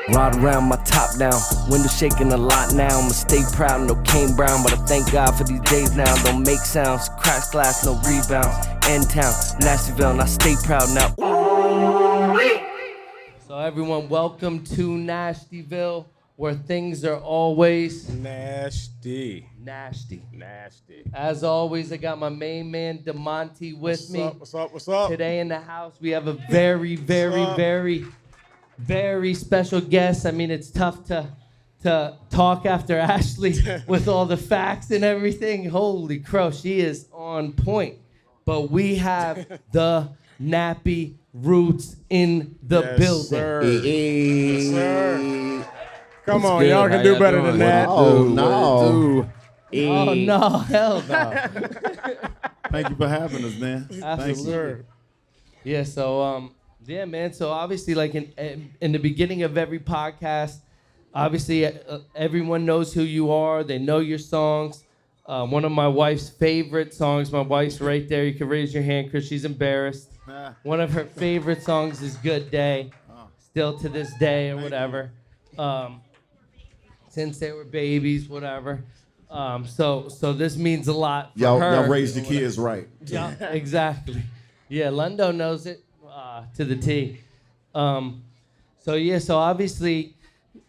Ride around my top down, window shaking a lot now. I'ma stay proud, no Kane Brown, but I thank God for these days now. Don't make sounds, crash glass, no rebounds. End town, Nashville, and I stay proud now. So everyone, welcome to Nashtyville, where things are always nasty. As always, I got my main man DeMonty with me. What's up? Today in the house, we have a very special guest. I mean, it's tough to talk after Ashley with all the facts and everything. Holy crow, she is on point. But we have the Nappy Roots in the building. Sir. Yes, sir. Come on, good? y'all can do better than that. Oh, no. Oh, no, hell no. Thank you for having us, man. Absolutely. Yeah, so, yeah, man. So obviously, like in the beginning of every podcast, obviously everyone knows who you are. They know your songs. One of my wife's favorite songs. My wife's right there. You can raise your hand because she's embarrassed. One of her favorite songs is "Good Day," still to this day or whatever. Since they were babies, whatever. So this means a lot for her. Y'all raised the kids right. Yeah, exactly. Yeah, Lundo knows it to the T. So obviously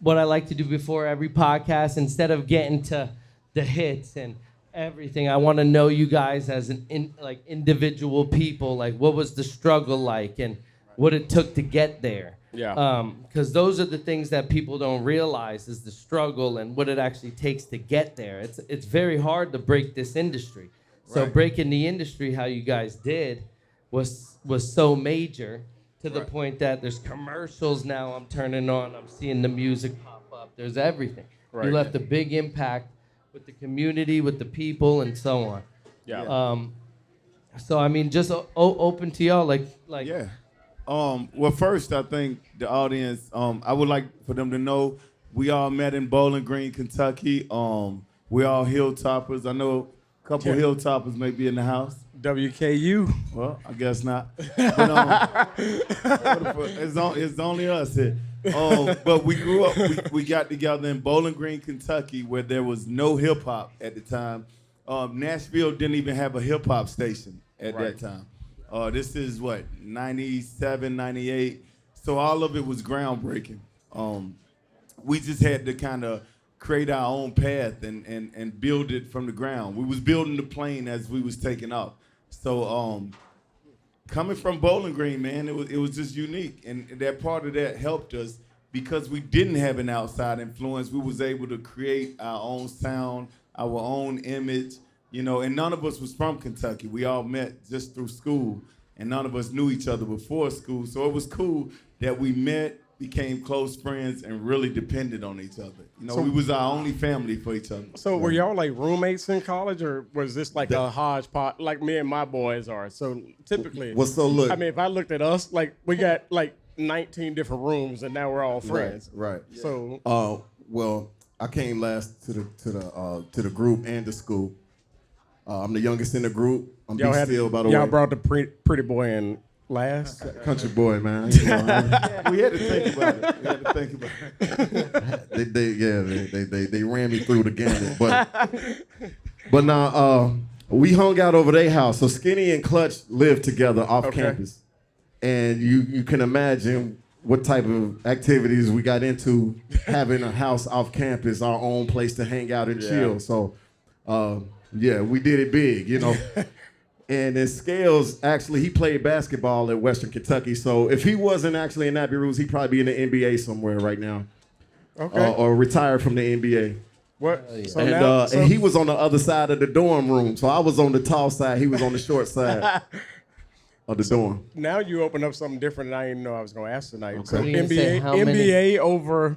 what I like to do before every podcast, instead of getting to the hits and everything, I want to know you guys as individual people, like what was the struggle like and what it took to get there. Yeah. Because those are the things that people don't realize is the struggle and what it actually takes to get there. It's very hard to break this industry. So breaking the industry how you guys did was so major to the point that there's commercials now I'm turning on. I'm seeing the music pop up. There's everything. Right. You left a big impact with the community, with the people, and so on. Yeah. So I mean, just open to y'all, like. Yeah. Well, first, I think the audience, I would like for them to know we all met in Bowling Green, Kentucky. We all hilltoppers. I know a couple hilltoppers may be in the house. WKU. Well, I guess not. But, it's only us here. But we grew up, we got together in Bowling Green, Kentucky, where there was no hip-hop at the time. Nashville didn't even have a hip-hop station at that time. This is, 97, 98. So all of it was groundbreaking. We just had to kind of create our own path and build it from the ground. We was building the plane as we was taking off. So coming from Bowling Green, man, it was just unique. And that part of that helped us because we didn't have an outside influence. We was able to create our own sound, our own image. And none of us was from Kentucky. We all met just through school, and none of us knew each other before school. So it was cool that we met, became close friends, and really depended on each other. So we was our only family for each other. So were y'all like roommates in college, or was this like a hodgepodge, like me and my boys are? So typically, look. I mean, if I looked at us, like we got like 19 different rooms, and now we're all friends. Right. So, well, I came last to the group and the school. I'm the youngest in the group. I'm Big Steel, by the way. Y'all brought the pretty boy in last. Country boy, man. We had to think about it. They ran me through the gamut, but now we hung out over their house. So Skinny and Clutch lived together off campus, and you can imagine what type of activities we got into having a house off campus, our own place to hang out and chill. So. Yeah, we did it big, And then Scales, actually, he played basketball at Western Kentucky. So if he wasn't actually in Nappy Roots, he'd probably be in the NBA somewhere right now. Okay. Or retired from the NBA. What? So and he was on the other side of the dorm room. So I was on the tall side. He was on the short side of the dorm. Now you open up something different than I didn't know I was going to ask tonight. Okay. So NBA over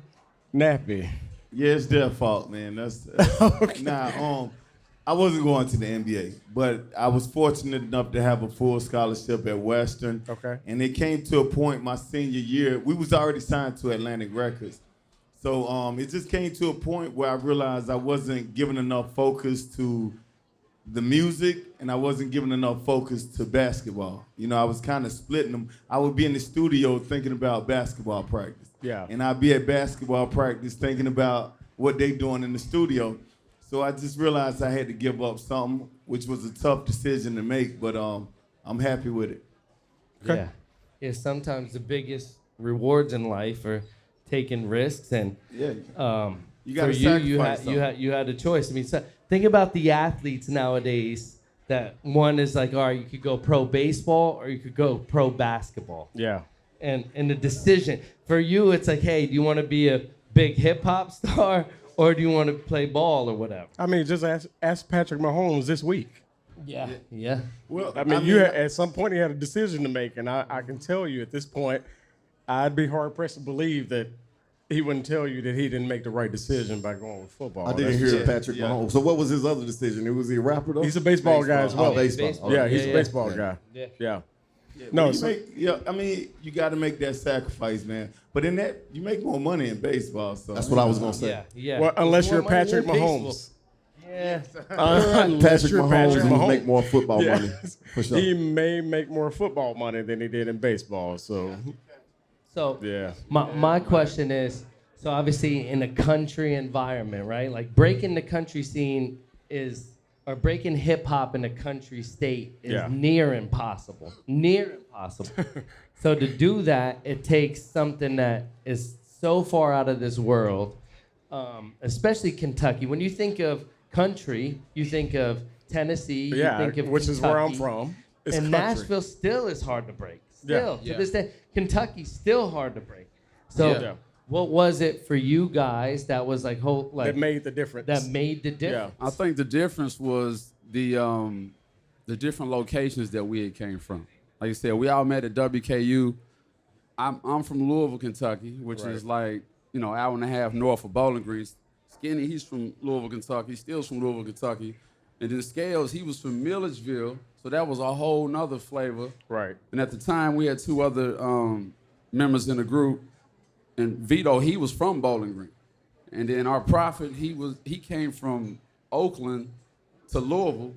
Nappy. Yeah, it's their fault, man. That's okay. I wasn't going to the NBA, but I was fortunate enough to have a full scholarship at Western. Okay. And it came to a point my senior year, we was already signed to Atlantic Records. So it just came to a point where I realized I wasn't giving enough focus to the music, and I wasn't giving enough focus to basketball. You know, I was kind of splitting them. I would be in the studio thinking about basketball practice. Yeah. And I'd be at basketball practice thinking about what they doing in the studio. So I just realized I had to give up something, which was a tough decision to make, but I'm happy with it. Okay. Yeah. Yeah, sometimes the biggest rewards in life are taking risks, and Yeah. You for gotta you sacrifice you had a choice. I mean, think about the athletes nowadays. That one is like, all right, you could go pro baseball or you could go pro basketball. Yeah. And the decision for you, it's like, hey, do you want to be a big hip hop star or do you want to play ball or whatever? I mean, just ask Patrick Mahomes this week. Yeah. Yeah. Well, I mean, at some point he had a decision to make, and I can tell you at this point, I'd be hard pressed to believe that he wouldn't tell you that he didn't make the right decision by going with football. I didn't hear Patrick Mahomes. So what was his other decision? Was he a rapper though? He's a baseball guy as well. Oh, baseball. Yeah, he's a baseball Yeah. guy. Yeah. Yeah. No, I mean, you got to make that sacrifice, man. But in that, you make more money in baseball. So That's what I was gonna say. Yeah. Yeah. Well, unless More you're money Patrick in baseball. Mahomes. Yeah. Unless Patrick you're Mahomes will make more football Yeah. money for sure. He may make more football money than he did in baseball. So, So yeah. my question is, so obviously in a country environment, right? Like breaking the country scene or breaking hip hop in a country state is near impossible. Near impossible. So to do that, it takes something that is so far out of this world, especially Kentucky. When you think of country, you think of Tennessee, you think of which Kentucky, is where I'm from. It's and country. Nashville still is hard to break. Yeah. Still, Yeah. to this day, Kentucky's still hard to break. So Yeah. what was it for you guys that was like That made the difference. that made the difference? I think the difference was the different locations that we had came from. Like you said, we all met at WKU. I'm from Louisville, Kentucky, which is like, hour and a half north of Bowling Green. Skinny, he's from Louisville, Kentucky. Steele's from Louisville, Kentucky. And then Scales, he was from Milledgeville, so that was a whole nother flavor. Right. And at the time, we had two other members in the group. And Vito, he was from Bowling Green. And then our prophet, he came from Oakland to Louisville.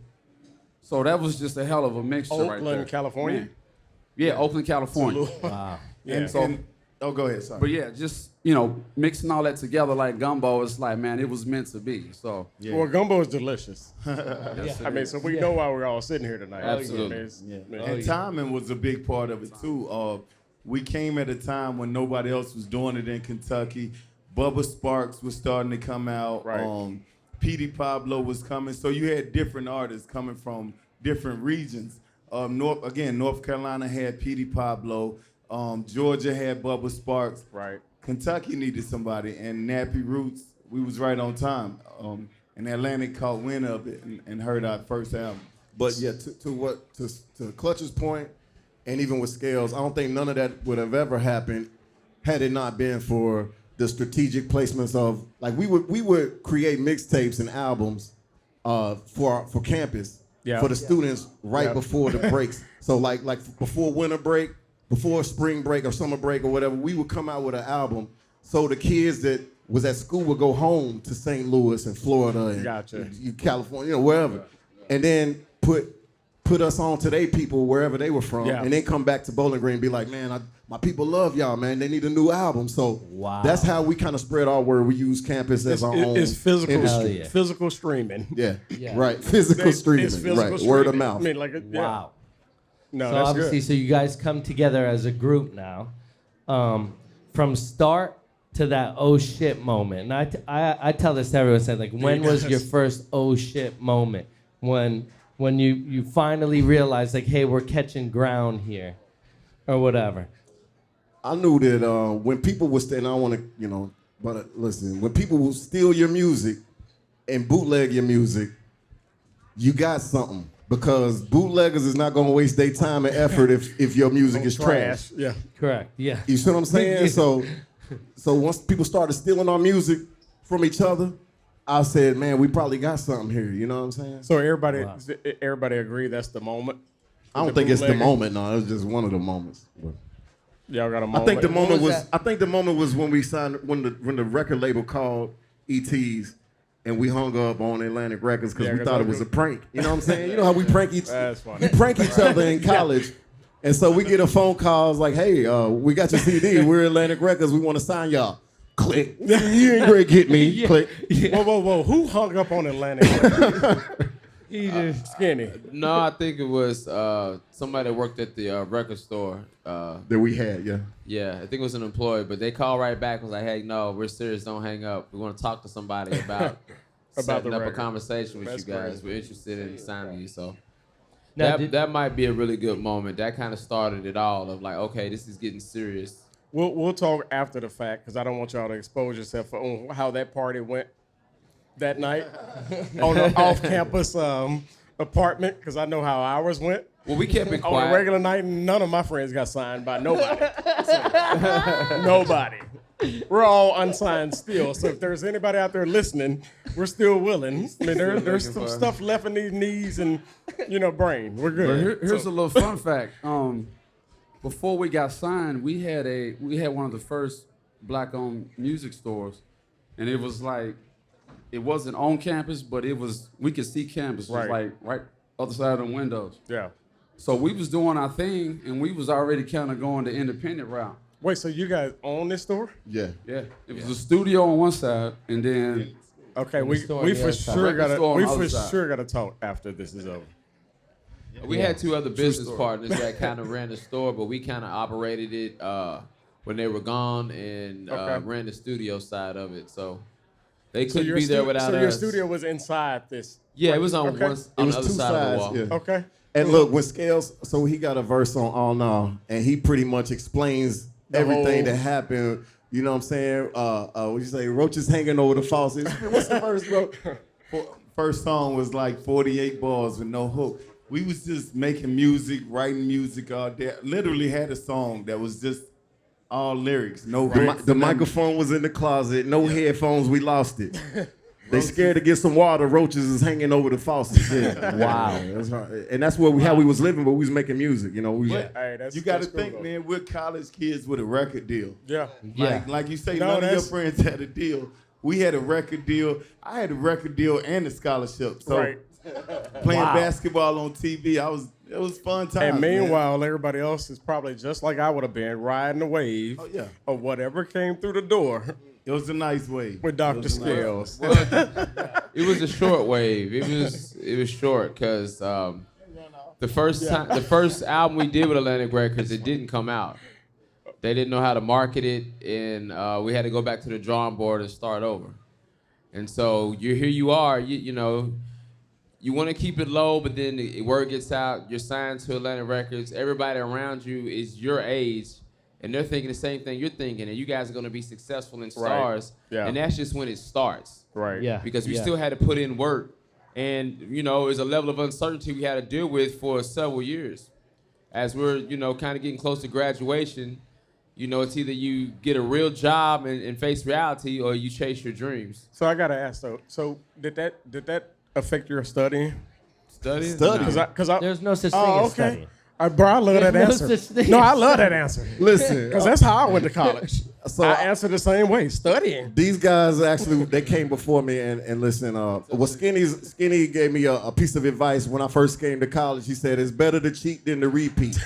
So that was just a hell of a mixture right there. Oakland, California. Man. Yeah, Oakland, California. Wow. Yeah. go ahead, sorry. But yeah, just, mixing all that together like gumbo, it's like, man, it was meant to be. So Well, gumbo is delicious. yes, I mean, so we know why we're all sitting here tonight. Absolutely. And timing was a big part of it too. We came at a time when nobody else was doing it in Kentucky. Bubba Sparks was starting to come out. Right. Petey Pablo was coming. So you had different artists coming from different regions. North Carolina had Petey Pablo. Georgia had Bubba Sparks. Right. Kentucky needed somebody, and Nappy Roots, we was right on time. And Atlantic caught wind of it and heard our first album. But yeah, to Clutch's point, and even with Scales, I don't think none of that would have ever happened had it not been for the strategic placements of, like, we would create mixtapes and albums for campus for the students right before the breaks. So like before winter break, before spring break or summer break or whatever, we would come out with an album so the kids that was at school would go home to St. Louis and Florida and California, wherever, and then put us on to their people wherever they were from, and then come back to Bowling Green and be like, man, my people love y'all, man. They need a new album. So that's how we kind of spread our word. We use campus as our own. It's physical, industry. physical streaming. Yeah, right. Physical streaming, It's physical right. streaming. Word of mouth. I mean, like, Wow. No, So that's obviously, good. so you guys come together as a group now, from start to that oh shit moment. And I tell this to everyone, say like, when was your first oh shit moment? When you finally realized like, hey, we're catching ground here, or whatever. I knew that when people would and I want to, but listen, when people will steal your music and bootleg your music, you got something. Because bootleggers is not gonna waste their time and effort if your music is trash. Yeah. Correct. Yeah. You see what I'm saying? So once people started stealing our music from each other, I said, man, we probably got something here. You know what I'm saying? So everybody agree that's the moment? I don't think it's the moment. No, it was just one of the moments. But Y'all got a I moment? think the moment was was. that? I think the moment was when we signed when the record label called ETs and we hung up on Atlantic Records because Yeah, we 'cause thought I it was was- a prank. You know what I'm saying? You know how we prank each That's funny. other in college. And so we get a phone call, it's like, hey, we got your CD. We're Atlantic Records. We want to sign y'all. Click. You ain't gonna get me. Click. Whoa. Who hung up on Atlantic? Skinny. No, I think it was somebody that worked at the record store. That we had, yeah. Yeah, I think it was an employee, but they called right back and was like, hey, no, we're serious, don't hang up. We want to talk to somebody about setting the up a record. conversation with That's you guys. crazy. We're interested in signing you, so. Now, That might be a really good moment. That kind of started it all of like, okay, this is getting serious. We'll talk after the fact because I don't want y'all to expose yourself on how that party went that night on an off-campus apartment because I know how ours went. Well, we kept it On a quiet. regular night, none of my friends got signed by nobody. Nobody. We're all unsigned still. So if there's anybody out there listening, we're still willing. I mean, there's some stuff left in these knees and, brain. We're But good. here's a little fun fact. Before we got signed, we had one of the first black-owned music stores, and it was like, it wasn't on campus, but we could see campus. It was Right. like right other side of the windows. Yeah. So we was doing our thing, and we was already kind of going the independent route. Wait, so you guys own this store? Yeah. Yeah, it was a studio on one side, and then Okay, we store on we the for other side. sure Record gotta store on we the for other side. sure gotta talk after this is over. We had two other business story. partners that kind of ran the store, but we kind of operated it when they were gone and Okay. ran the studio side of it. So they So couldn't be there without us. your studio was inside this. Yeah, it was on Okay. on It the was other two side of the sides, wall. yeah. Okay. And look, when Scales, so he got a verse on All Now, and he pretty much explains everything whole- that happened. You know what I'm saying? What you say? Roaches hanging over the faucet. What's the verse, bro? First song was like 48 bars with no hook. We was just making music, writing music all day. Literally had a song that was just all lyrics, no hooks. The microphone was in the closet. No headphones. We lost it. They scared to get some water. Roaches is hanging over the faucet. Yeah. Wow. That's right. And that's where how we was living, but we was making music. You know. But Hey, that's- you got to that's cool, think, though. man, we're college kids with a record deal. Yeah. Yeah. Like you say, No, none of your that's- friends had a deal. We had a record deal. I had a record deal and a scholarship. So Right. playing Wow. basketball on TV, it was fun times. And man. meanwhile, everybody else is probably just like I would have been, riding the wave Oh, yeah. of whatever came through the door It was a nice way. with Dr. Scales. It was a short wave. It was short because the first album we did with Atlantic Records, it didn't come out. They didn't know how to market it, and we had to go back to the drawing board and start over. And so here you are, you know, you want to keep it low, but then the word gets out, you're signed to Atlantic Records, everybody around you is your age, and they're thinking the same thing you're thinking, and you guys are going to be successful and stars, Yeah. and that's just when it starts. Right. Yeah. Because we still had to put in work, and, you know, there's a level of uncertainty we had to deal with for several years. As we're, you know, kind of getting close to graduation, you know, it's either you get a real job and face reality, or you chase your dreams. So I gotta ask though. So did that affect your studying? Studying? Study. No. Because I There's no such thing oh, as okay. studying. Bro, I love that There's no answer. such thing No, I as love that answer. Listen, Because that's how I went to college. So I answered the same way, studying. these guys actually they came before me and listen. Well, Skinny gave me a piece of advice when I first came to college. He said it's better to cheat than to repeat.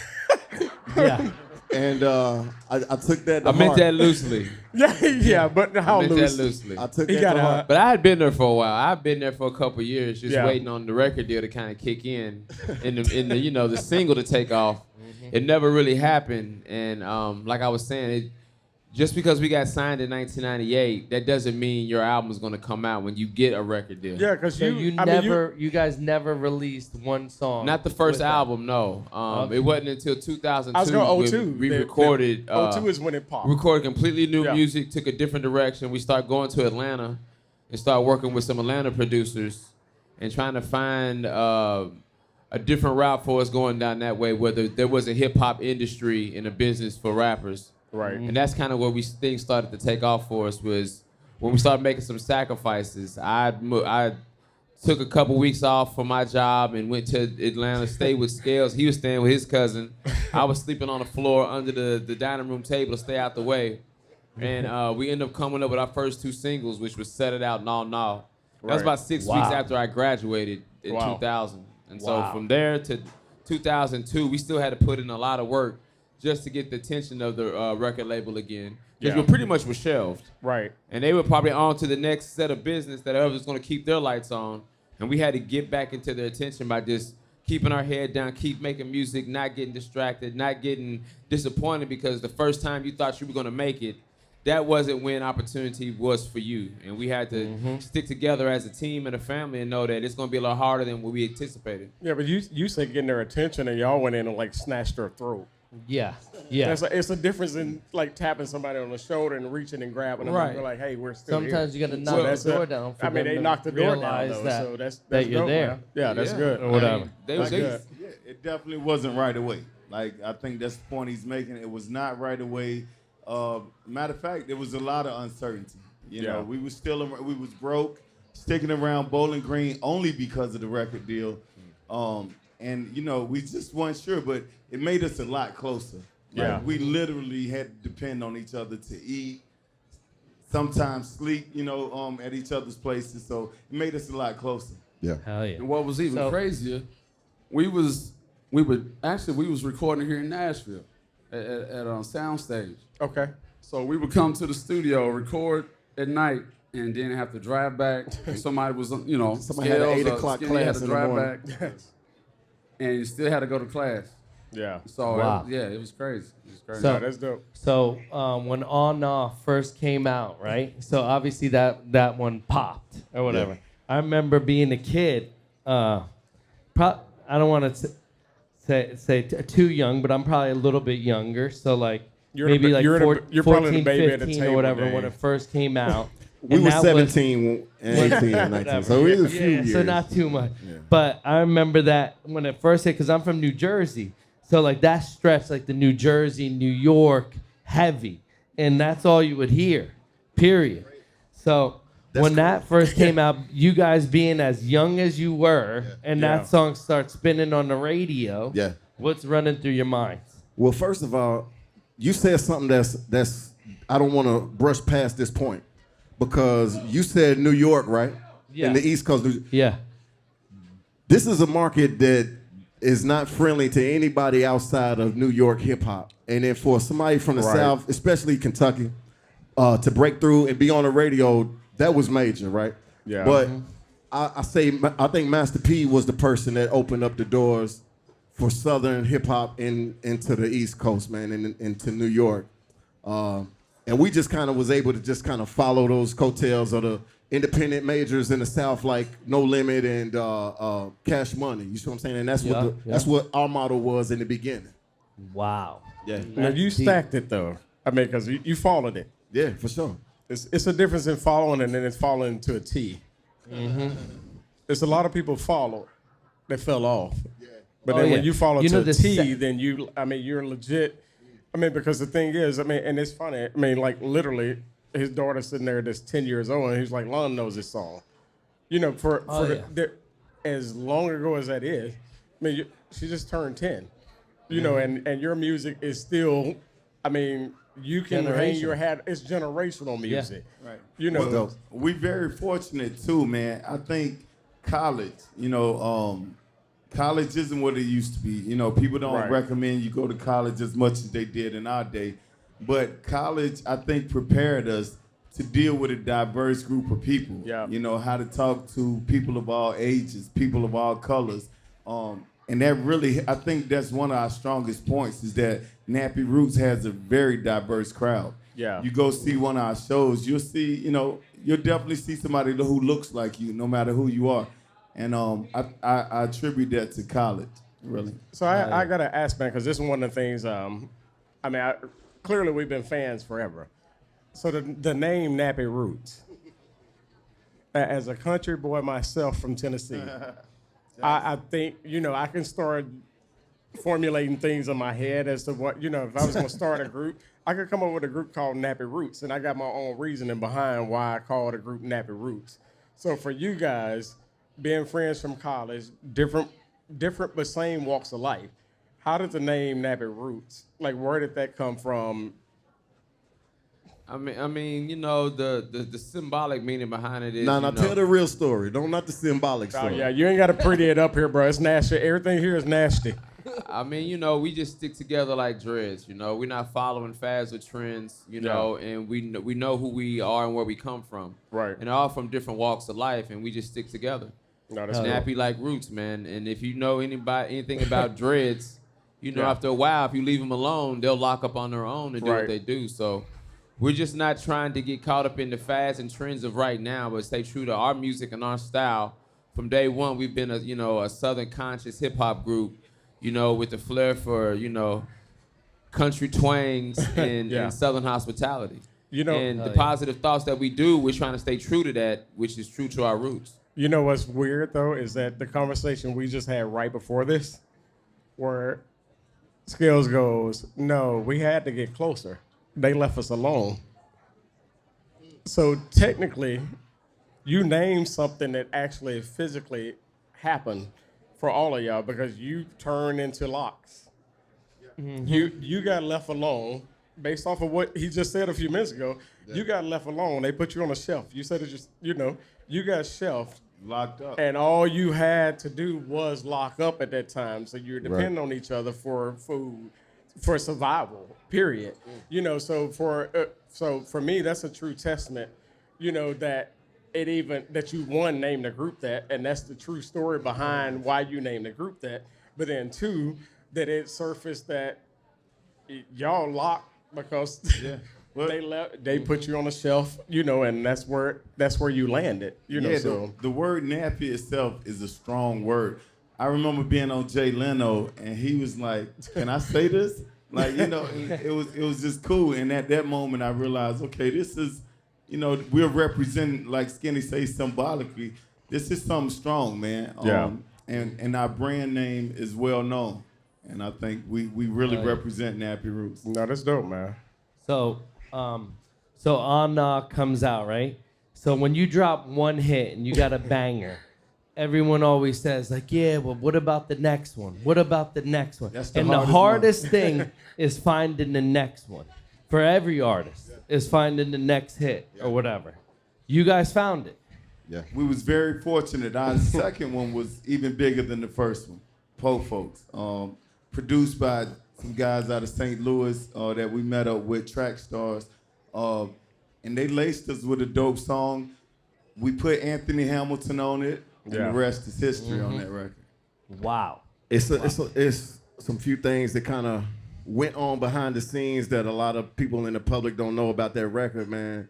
Yeah. And I took that to I meant heart. that loosely. Yeah, but how I meant loose? that loosely. I took He that got to a- heart. But I had been there for a while. I've been there for a couple of years, just Yeah. waiting on the record deal to kind of kick in the you know, the single to take off. It never really happened, and like I was saying, just because we got signed in 1998, that doesn't mean your album's gonna come out when you get a record deal. Yeah, because So you guys never released one song. Not the first with that. album, no. Okay. It wasn't until 2002 I was going when 02. we recorded. 02 is when it popped. Recorded completely new Yeah. music, took a different direction. We started going to Atlanta and started working with some Atlanta producers and trying to find a different route for us going down that way, where there was a hip hop industry and a business for rappers. Right. And that's kind of where things started to take off for us, was when we started making some sacrifices. I took a couple weeks off from my job and went to Atlanta, stayed with Scales. He was staying with his cousin. I was sleeping on the floor under the dining room table to stay out the way. And we ended up coming up with our first two singles, which was Set It Out and All Now. That was about 6 Wow. weeks after I graduated in Wow. 2000. And Wow. so from there to 2002, we still had to put in a lot of work just to get the attention of the record label again. Because Yeah. we pretty much were shelved. Right. And they were probably on to the next set of business that was going to keep their lights on. And we had to get back into their attention by just keeping our head down, keep making music, not getting distracted, not getting disappointed because the first time you thought you were going to make it, that wasn't when opportunity was for you. And we had to stick together as a team and a family and know that it's going to be a lot harder than what we anticipated. Yeah, but you said getting their attention and y'all went in and like snatched their throat. Yeah. Yeah. It's a difference in like tapping somebody on the shoulder and reaching and grabbing them. Right. And we're like, hey, we're still Sometimes here. you got to So knock that's the door it. down. For I mean, them they to knocked the door down realize though, that, so that's that you're dope, there. man. Yeah, that's good. Or whatever. That's good. Yeah, it definitely wasn't right away. Like, I think that's the point he's making. It was not right away. Matter of fact, there was a lot of uncertainty. You know, we was broke, sticking around Bowling Green only because of the record deal. And, you know, we just weren't sure, but it made us a lot closer. Yeah. Like, we literally had to depend on each other to eat, sometimes sleep, you know, at each other's places. So it made us a lot closer. Yeah. Hell yeah. And what was even So- crazier, we was recording here in Nashville at Soundstage. Okay. So we would come to the studio, record at night, and then have to drive back. Somebody was, you know, Somebody had an scales 8 or o'clock skinny, had class to in the drive morning. back, and you still had to go to class. Yeah. So Wow. it was crazy. It was crazy. So- Yeah, that's dope. So when On Off first came out, right? So obviously that one popped or whatever. I remember being a kid. I don't want to say too young, but I'm probably a little bit younger. So like You're maybe the- like you're the- 14, you're probably the 14, baby at the 15 or table, whatever Dave. when it first came out. We And were that 17 and 18 and 19, whatever. so it was a few Yeah, years. so not too much. Yeah. But I remember that when it first hit, because I'm from New Jersey. So like that stretch, like the New Jersey, New York, heavy. And that's all you would hear, period. So when that first came out, you guys being as young as you were, and Yeah. that song starts spinning on the radio, Yeah. what's running through your minds? Well, first of all, you said something that's I don't want to brush past this point because you said New York, right? Yeah. In the East Coast. Yeah. This is a market that is not friendly to anybody outside of New York hip hop. And then for somebody from the Right. South, especially Kentucky, to break through and be on the radio, that was major, right? Yeah. But I think Master P was the person that opened up the doors for Southern hip hop into the East Coast, man, and into New York. And we just kind of was able to just kind of follow those coattails of the independent majors in the South, like No Limit and Cash Money. You see what I'm saying? And that's Yeah, that's what our model was in the beginning. Wow. Yeah, Now you That's deep. stacked it though. I mean, because you followed it. yeah, for sure. It's a difference in following and then it's following to a T. There's a lot of people follow that fell off. But Oh, then yeah. when you follow You to know a the T, se- then you're legit. I mean, because the thing is, I mean, and it's funny. I mean, like literally, his daughter's sitting there that's 10 years old, and he's like, Lon knows this song. You know, as long ago as that is, I mean, she just turned 10. You know, and your music is still, I mean, you can hang your hat. It's generational music. Right. You know, Well, We very fortunate too, man. I think college, you know, college isn't what it used to be. You know, people don't Right. recommend you go to college as much as they did in our day. But college, I think, prepared us to deal with a diverse group of people. Yeah. You know, how to talk to people of all ages, people of all colors. And that really, I think that's one of our strongest points is that Nappy Roots has a very diverse crowd. Yeah. You go see one of our shows, you'll see, you know, you'll definitely see somebody who looks like you, no matter who you are. And I attribute that to college, really. So I got to ask, man, because this is one of the things, I mean, clearly we've been fans forever. So the name Nappy Roots, as a country boy myself from Tennessee, I think, you know, I can start formulating things in my head as to what, you know, if I was going to start a group, I could come up with a group called Nappy Roots, and I got my own reasoning behind why I call the group Nappy Roots. So for you guys, being friends from college, different but same walks of life, how did the name Nappy Roots, like where did that come from? I mean, you know, the symbolic meaning behind it is. Now, you know, tell the real story. Don't not the symbolic Oh story. yeah, you ain't got to pretty it up here, bro. It's nasty. Everything here is nasty. I mean, you know, we just stick together like dreads. You know, we're not following fads or trends. You know, and we know who we are and where we come from. Right. And all from different walks of life, and we just stick together. No, that's Nappy like roots, man. And if you know anything about dreads, you know, after a while, if you leave them alone, they'll lock up on their own and do what they do. So we're just not trying to get caught up in the fads and trends of right now, but stay true to our music and our style. From day one, we've been a Southern conscious hip hop group, you know, with the flair for, you know, country twangs and Southern hospitality. You know, and the positive thoughts that we do, we're trying to stay true to that, which is true to our roots. You know what's weird though is that the conversation we just had right before this, where Skills goes, "No, we had to get closer. They left us alone." So technically, you named something that actually physically happened for all of y'all because you turned into locks. Mm-hmm. You got left alone based off of what he just said a few minutes ago. Yeah. You got left alone. They put you on a shelf. You said it just, you got shelved. Locked up. And all you had to do was lock up at that time. So you're depending on each other for food, for survival, period. So for me, that's a true testament, that that you one named the group that, and that's the true story behind why you named the group that. But then two, that it surfaced that y'all locked because they put you on a shelf, and that's where you landed, So the word nappy itself is a strong word. I remember being on Jay Leno, and he was like, "Can I say this?" Like, it was just cool. And at that moment, I realized, okay, this is, we're representing, like Skinny says, symbolically. This is something strong, man. And our brand name is well known, and I think we really represent Nappy Roots. No, that's dope, man. So On Knock comes out, right? So when you drop one hit and you got a banger, everyone always says, like, yeah, well, what about the next one? What about the next one? That's the hardest thing is finding the next one. For every artist, is finding the next hit or whatever. You guys found it. Yeah, we was very fortunate. Our second one was even bigger than the first one. Po Folks, produced by some guys out of St. Louis that we met up with, track stars, and they laced us with a dope song. We put Anthony Hamilton on it, and the rest is history on that record. Wow. It's some few things that kind of went on behind the scenes that a lot of people in the public don't know about that record, man.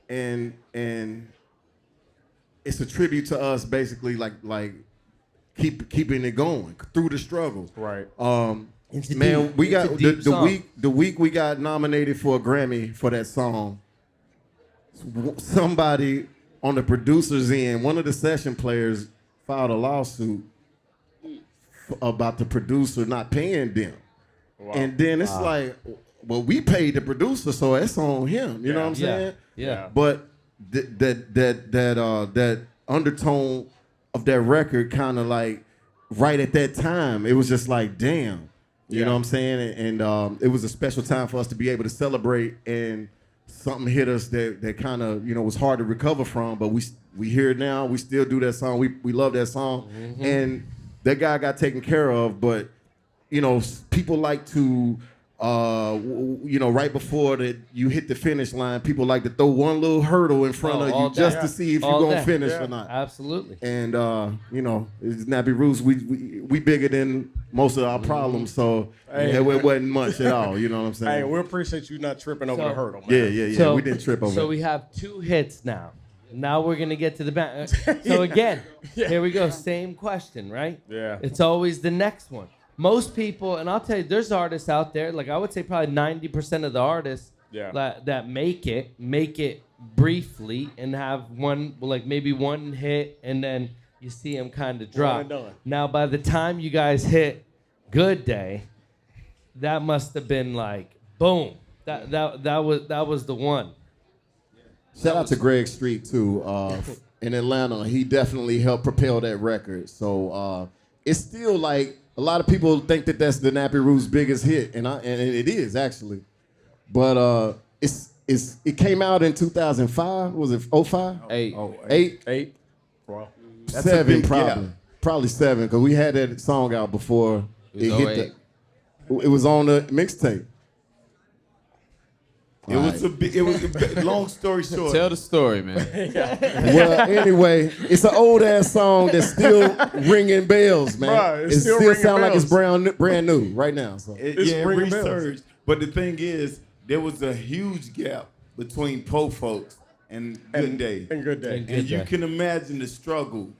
And it's a tribute to us, basically, like keeping it going through the struggle. Right. Man, we got the week we got nominated for a Grammy for that song. Somebody on the producer's end, one of the session players, filed a lawsuit about the producer not paying them. Wow. And then it's like, well, we paid the producer, so it's on him. You know what I'm saying? Yeah. But that undertone of that record kind of like right at that time, it was just like, damn. You know what I'm saying? And it was a special time for us to be able to celebrate, and something hit us that kind of, was hard to recover from, but we hear it now. We still do that song. We love that song. Mm-hmm. And that guy got taken care of, but, people like to, right before that you hit the finish line, people like to throw one little hurdle in front of you just to see if you're going to finish or not. Absolutely. And, it's Nappy Roots. We bigger than most of our problems, so it wasn't much at all. You know what I'm saying? Hey, we appreciate you not tripping over the hurdle, man. Yeah. So, we didn't trip over it. So we have 2 hits now. Now we're going to get to the back. So again, here we go. Same question, right? Yeah. It's always the next one. Most people, and I'll tell you, there's artists out there, like I would say probably 90% of the artists that make it briefly and have maybe one hit, and then you see them kind of drop. Now, by the time you guys hit Good Day, that must have been like, boom. That was the one. Shout out to Greg Street, too, in Atlanta. He definitely helped propel that record. So it's still like, a lot of people think that that's the Nappy Roots' biggest hit, and it is, actually. but it came out in 2005. Was it 05? 8. 8. Well, That's a 7 big probably. gap. Probably 7 because we had that song out before It was it hit 08. it was on the mixtape. It was a big. It was a big, long story short. Tell the story, man. Well, anyway, it's an old ass song that's still ringing bells, man. Bruh, it's it still still ringing sound like it's bells. brand new right now. So. It's It ringing bells. resurged. But the thing is, there was a huge gap between Po Folks and Good Day. And Good Day. And And you Day. can imagine the struggle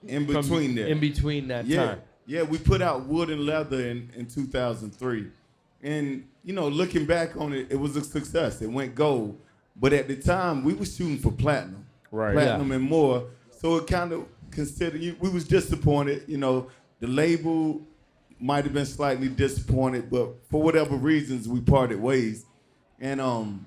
in between there. In between that yeah. time. Yeah, we put out Wood and Leather in 2003. And, looking back on it, it was a success. It went gold. But at the time, we were shooting for platinum. Right. Platinum and more. So it kind of considered, we was disappointed. The label might have been slightly disappointed, but for whatever reasons, we parted ways. And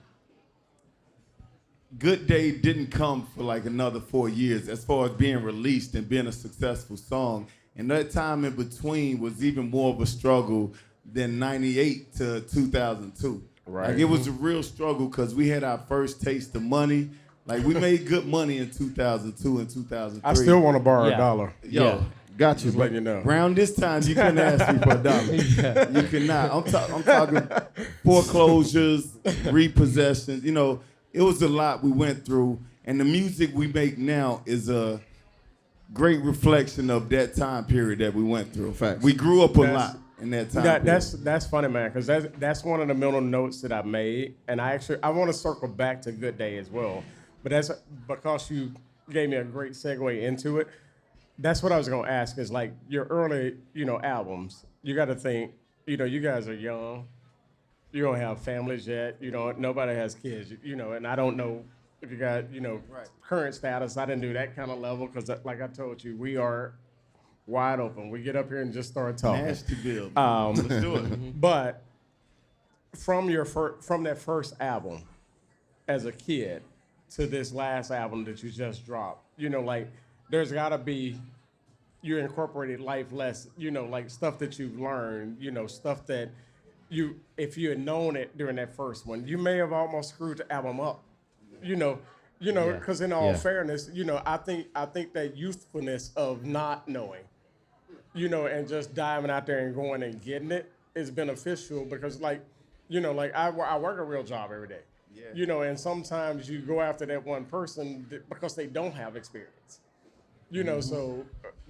Good Day didn't come for like another 4 years as far as being released and being a successful song. And that time in between was even more of a struggle than 98 to 2002. Right. Like it was a real struggle because we had our first taste of money. Like we made good money in 2002 and 2003. I still want to borrow Yeah. $1. Yo, Yeah. Got you, Just bro. letting you know. around this time you couldn't ask me for $1. You could not. I'm talking foreclosures, repossessions. It was a lot we went through, and the music we make now is a great reflection of that time period that we went through. Facts. We grew up a That's- lot in that time period. That's funny, man, because that's one of the mental notes that I made, and I want to circle back to Good Day as well, but that's because you gave me a great segue into it. That's what I was gonna ask is like your early, albums. You got to think, you guys are young. You don't have families yet. Nobody has kids. And I don't know if you got, current status. I didn't do that kind of level because, like I told you, we are wide open. We get up here and just start talking. Nashtyville. Let's do it. But from that first album, as a kid, to this last album that you just dropped, there's got to be you incorporated life lessons, like stuff that you've learned, stuff that if you had known it during that first one, you may have almost screwed the album up, because in all fairness, I think that youthfulness of not knowing, and just diving out there and going and getting it is beneficial because, I work a real job every day. Yeah. And sometimes you go after that one person because they don't have experience. So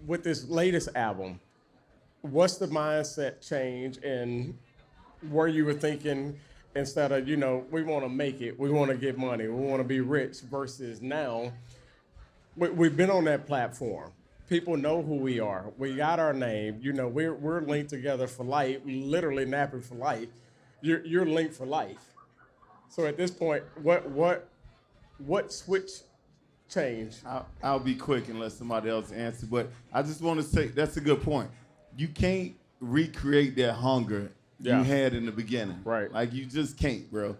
with this latest album, what's the mindset change in where you were thinking instead of, we want to make it, we want to get money, we want to be rich versus now, we've been on that platform. People know who we are. We got our name. We're linked together for life, literally Nappy for life. You're linked for life. So at this point, what switch changed? I'll be quick unless somebody else answers, but I just want to say that's a good point. You can't recreate that hunger you had in the beginning. Right. Like you just can't, bro.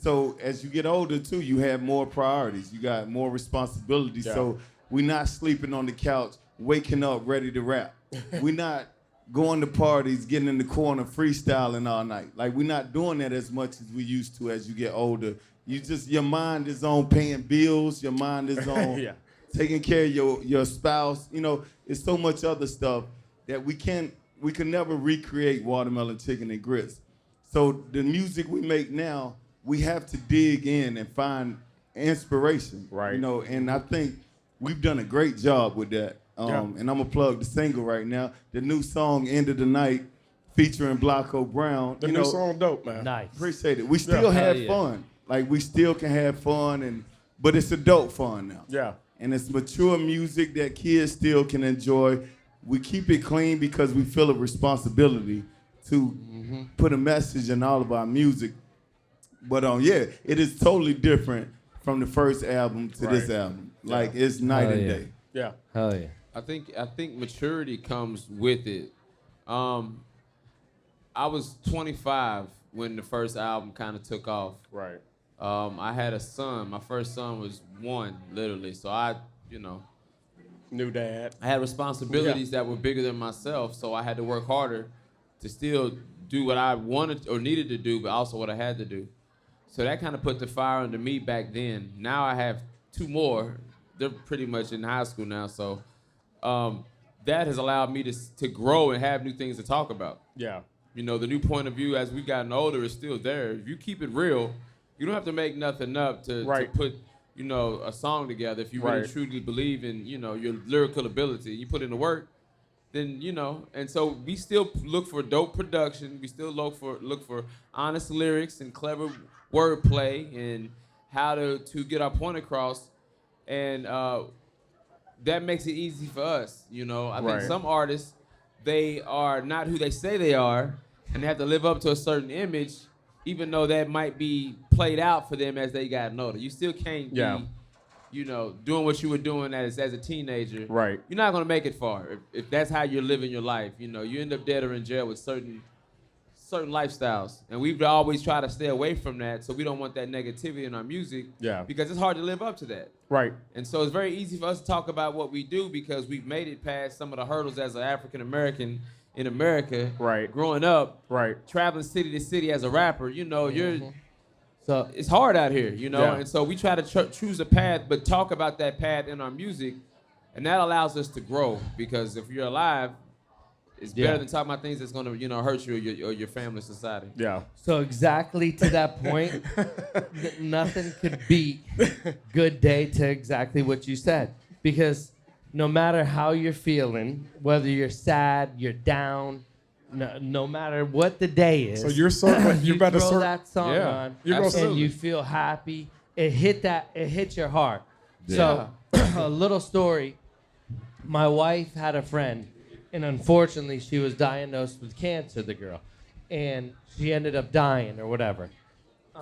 So as you get older too, you have more priorities. You got more responsibilities. Yeah. So we're not sleeping on the couch, waking up ready to rap. We're not going to parties, getting in the corner, freestyling all night. Like we're not doing that as much as we used to as you get older. Your mind is on paying bills. Your mind is on taking care of your spouse. It's so much other stuff that we can never recreate Watermelon Chicken and Grits. So the music we make now, we have to dig in and find inspiration. Right. And I think we've done a great job with that. And I'm gonna plug the single right now. The new song "End of the Night" featuring Blocko Brown. The new song dope, man. Nice. Appreciate it. We still have fun. Like we still can have fun, but it's adult fun now. Yeah. And it's mature music that kids still can enjoy. We keep it clean because we feel a responsibility to put a message in all of our music. But it is totally different from the first album to this album. Like it's night and day. Yeah. Hell yeah. I think maturity comes with it. I was 25 when the first album kind of took off. Right. I had a son. My first son was 1, literally. So I New dad. had responsibilities that were bigger than myself. So I had to work harder to still do what I wanted or needed to do, but also what I had to do. So that kind of put the fire under me back then. Now I have 2 more. They're pretty much in high school now, so that has allowed me to grow and have new things to talk about. Yeah. You know, the new point of view as we've gotten older is still there. If you keep it real, you don't have to make nothing up to put, you know, a song together. If you really truly believe in, you know, your lyrical ability, you put in the work, then, you know. And so we still look for dope production. We still look for honest lyrics and clever wordplay and how to get our point across. And that makes it easy for us, you know. I think some artists, they are not who they say they are, and they have to live up to a certain image, even though that might be played out for them as they got older. You still can't be, you know, doing what you were doing as a teenager. Right. You're not gonna make it far if that's how you're living your life. You know, you end up dead or in jail with certain lifestyles, and we've always tried to stay away from that. So we don't want that negativity in our music. Yeah. Because it's hard to live up to that. Right. And so it's very easy for us to talk about what we do because we've made it past some of the hurdles as an African American in America. Right. Growing up. Right. Traveling city to city as a rapper. You know, so it's hard out here. You know, and so we try to choose a path, but talk about that path in our music, and that allows us to grow. Because if you're alive, it's better than talking about things that's gonna, you know, hurt you or your family, society. Yeah. So exactly to that point, nothing could beat Good Day to exactly what you said. Because no matter how you're feeling, whether you're sad, you're down, no matter what the day is. So you're you about to throw that song on, and you feel happy. It hit your heart. Yeah. So a little story. My wife had a friend. And unfortunately, she was diagnosed with cancer, the girl. And she ended up dying or whatever.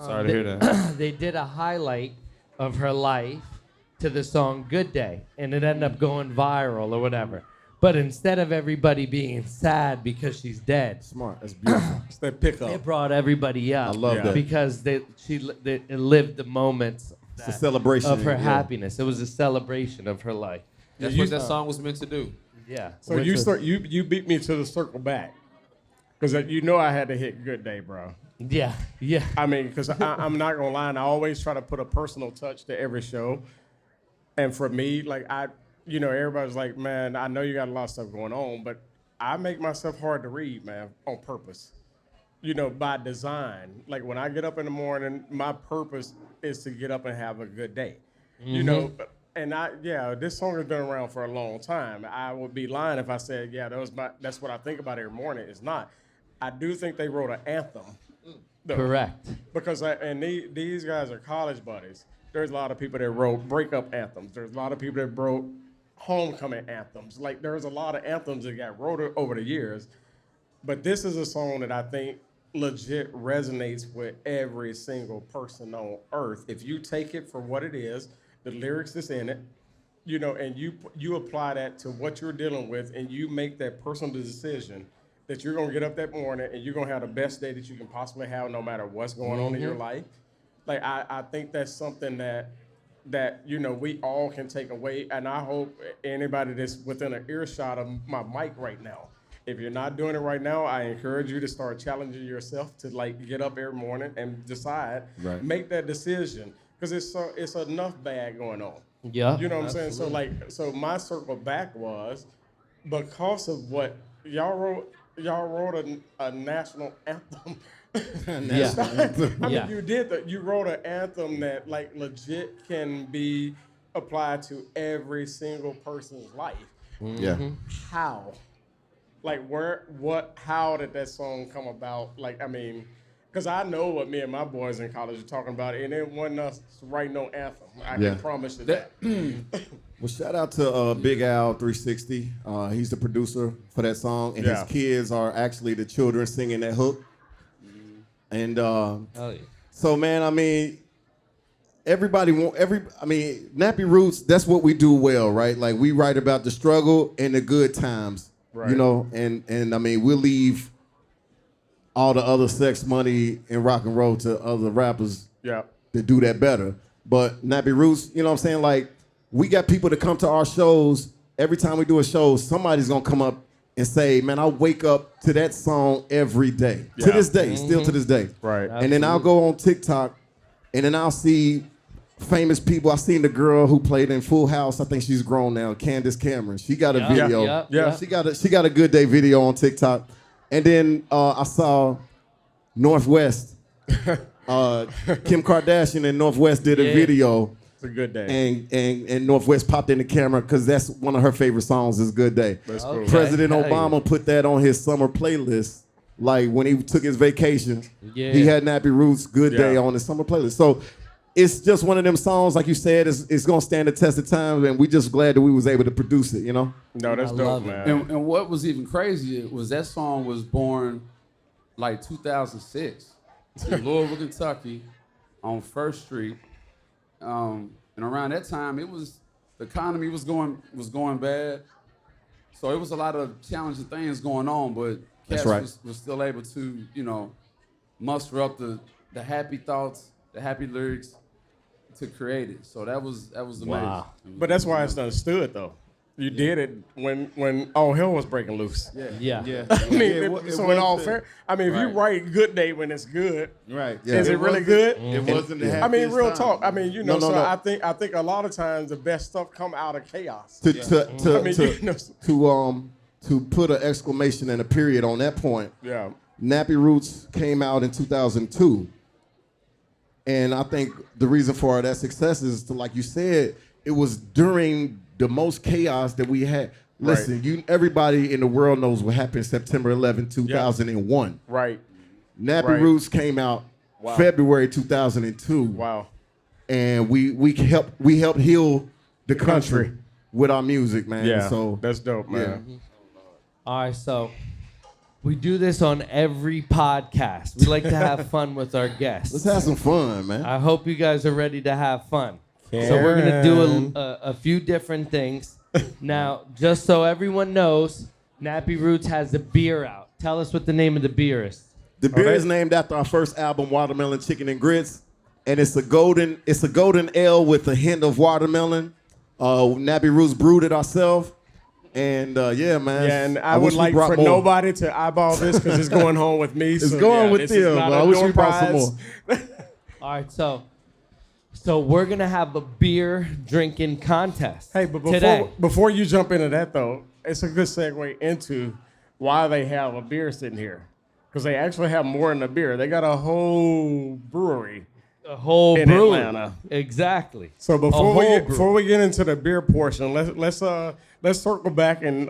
Sorry to hear that. They did a highlight of her life to the song Good Day. And it ended up going viral or whatever. But instead of everybody being sad because she's dead, Smart. That's beautiful. It's that pickup. it brought everybody up. I love that. Because it lived the moments It's a celebration of her happiness. It was a celebration of her life. That's what that song was meant to do. Yeah. So you beat me to the circle back, because you know I had to hit Good Day, bro. Yeah. I mean, because I'm not gonna lie, and I always try to put a personal touch to every show. And for me, like everybody's like, man, I know you got a lot of stuff going on, but I make myself hard to read, man, on purpose. You know, by design. Like when I get up in the morning, my purpose is to get up and have a good day. Mm-hmm. You know. And this song has been around for a long time. I would be lying if I said, that's what I think about every morning. It's not. I do think they wrote an anthem. Though. Correct. Because these guys are college buddies. There's a lot of people that wrote breakup anthems. There's a lot of people that wrote homecoming anthems. Like there's a lot of anthems that got wrote over the years. But this is a song that I think legit resonates with every single person on earth. If you take it for what it is, the lyrics that's in it, you know, and you apply that to what you're dealing with, and you make that personal decision that you're gonna get up that morning and you're gonna have the best day that you can possibly have, no matter what's going on in your life. Like I think that's something that you know we all can take away, and I hope anybody that's within an earshot of my mic right now, if you're not doing it right now, I encourage you to start challenging yourself to like get up every morning and decide, make that decision. Because it's enough bad going on. Yeah. You know what I'm saying? So my circle back was because of what y'all wrote a national anthem. I mean, you did that. You wrote an anthem that like legit can be applied to every single person's life. Yeah. How? Like how did that song come about? Like, I mean, because I know what me and my boys in college are talking about, and it wasn't us writing no anthem. I can promise you that. Well, shout out to Big Al 360. He's the producer for that song, and his kids are actually the children singing that hook. And so, man, I mean, Nappy Roots, that's what we do well, right? Like, we write about the struggle and the good times, you know, and I mean, we'll leave all the other sex, money, and rock and roll to other rappers that do that better. But Nappy Roots, you know what I'm saying? Like, we got people that come to our shows. Every time we do a show, somebody's going to come up and say, man, I wake up to that song every day. To Yeah. this day, still to this day. Right. And then I'll go on TikTok, and then I'll see famous people. I seen the girl who played in Full House. I think she's grown now, Candace Cameron. She got a video. Yeah. She got a Good Day video on TikTok. And then I saw Northwest. Kim Kardashian and Northwest did a video. It's a good day. And Northwest popped in the camera because that's one of her favorite songs is Good Day. That's cool. President Hell Obama put that on his summer playlist. Like when he took his vacation, Yeah. he had Nappy Roots Good Day Yeah. on his summer playlist. So it's just one of them songs, like you said, it's gonna stand the test of time, and we just glad that we was able to produce it, you know? No, that's I dope, love it. man. And what was even crazier was that song was born like 2006 in Louisville, Kentucky, on First Street. And around that time, the economy was going bad, so it was a lot of challenging things going on. But That's Cash right. was still able to, muster up the happy thoughts, the happy lyrics to create it. So that was amazing. Wow. It was But that's why it's amazing. understood, though. You did it when all hell was breaking loose. Yeah. I mean, it so in all wasn't- fair, I mean, if you write Good Day when it's good, Right. is it really wasn't- good? It wasn't the I mean, happiest real time. talk. I mean, No, so no. I think a lot of times the best stuff come out of chaos. To I mean, to put an exclamation and a period on that point, Yeah. Nappy Roots came out in 2002. And I think the reason for that success is, like you said, it was during the most chaos that we had. Listen, everybody in the world knows what happened September 11, 2001. Right. Nappy Right. Roots came out Wow. February 2002. Wow. And we helped heal the country with our music, man. Yeah. So That's dope, man. All right, so we do this on every podcast. We like to have fun with our guests. let's have some fun, man. I hope you guys are ready to have fun. So we're gonna do a few different things. Now, just so everyone knows, Nappy Roots has a beer out. Tell us what the name of the beer is. The beer is named after our first album, Watermelon Chicken and Grits, and it's a golden ale with a hint of watermelon. Nappy Roots brewed it ourselves, and yeah, man. Yeah, and I would wish we like brought for more. nobody to eyeball this because it's going home with me. It's so, going yeah, with this is them, not but a I wish door we brought some prize. more. All right, so we're gonna have a beer drinking contest. Hey, but today. before you jump into that though, it's a good segue into why they have a beer sitting here. Because they actually have more than a beer. They got a whole brewery. a whole in brewery. Atlanta. Exactly. So A before whole before we get into the beer portion, let's circle back and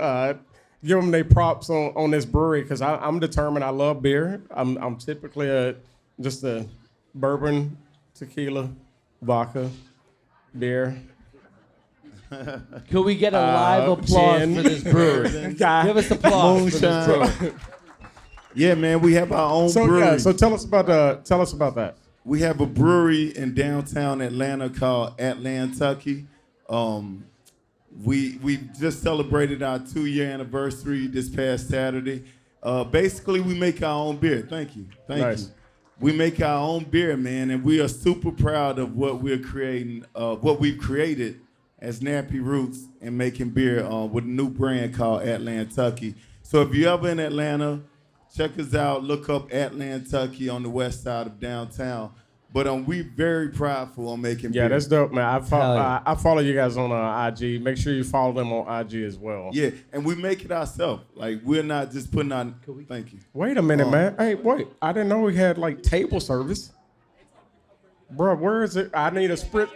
give them their props on this brewery because I'm determined. I love beer. I'm typically just a bourbon, tequila, vodka, beer. Could we get a live applause gin. for this brewery? Guy. Give us applause for this Moonshine. brewery. Yeah, man, we have our own So brewery. yeah, so tell us about that. We have a brewery in downtown Atlanta called Atlantucky. We just celebrated our 2-year anniversary this past Saturday. Basically, we make our own beer. Thank you. Nice. We make our own beer, man, and we are super proud of what we're creating, what we've created as Nappy Roots and making beer with a new brand called Atlantucky. So if you're ever in Atlanta, check us out. Look up Atlantucky on the west side of downtown. But we very prideful on making beer. Yeah, that's dope, man. Hell yeah. I follow you guys on IG. Make sure you follow them on IG as well. Yeah, and we make it ourselves. Like, we're not just putting on. Thank you. Wait a minute, man. Hey, wait. I didn't know we had like table service. Bro, where is it? I need a sprit.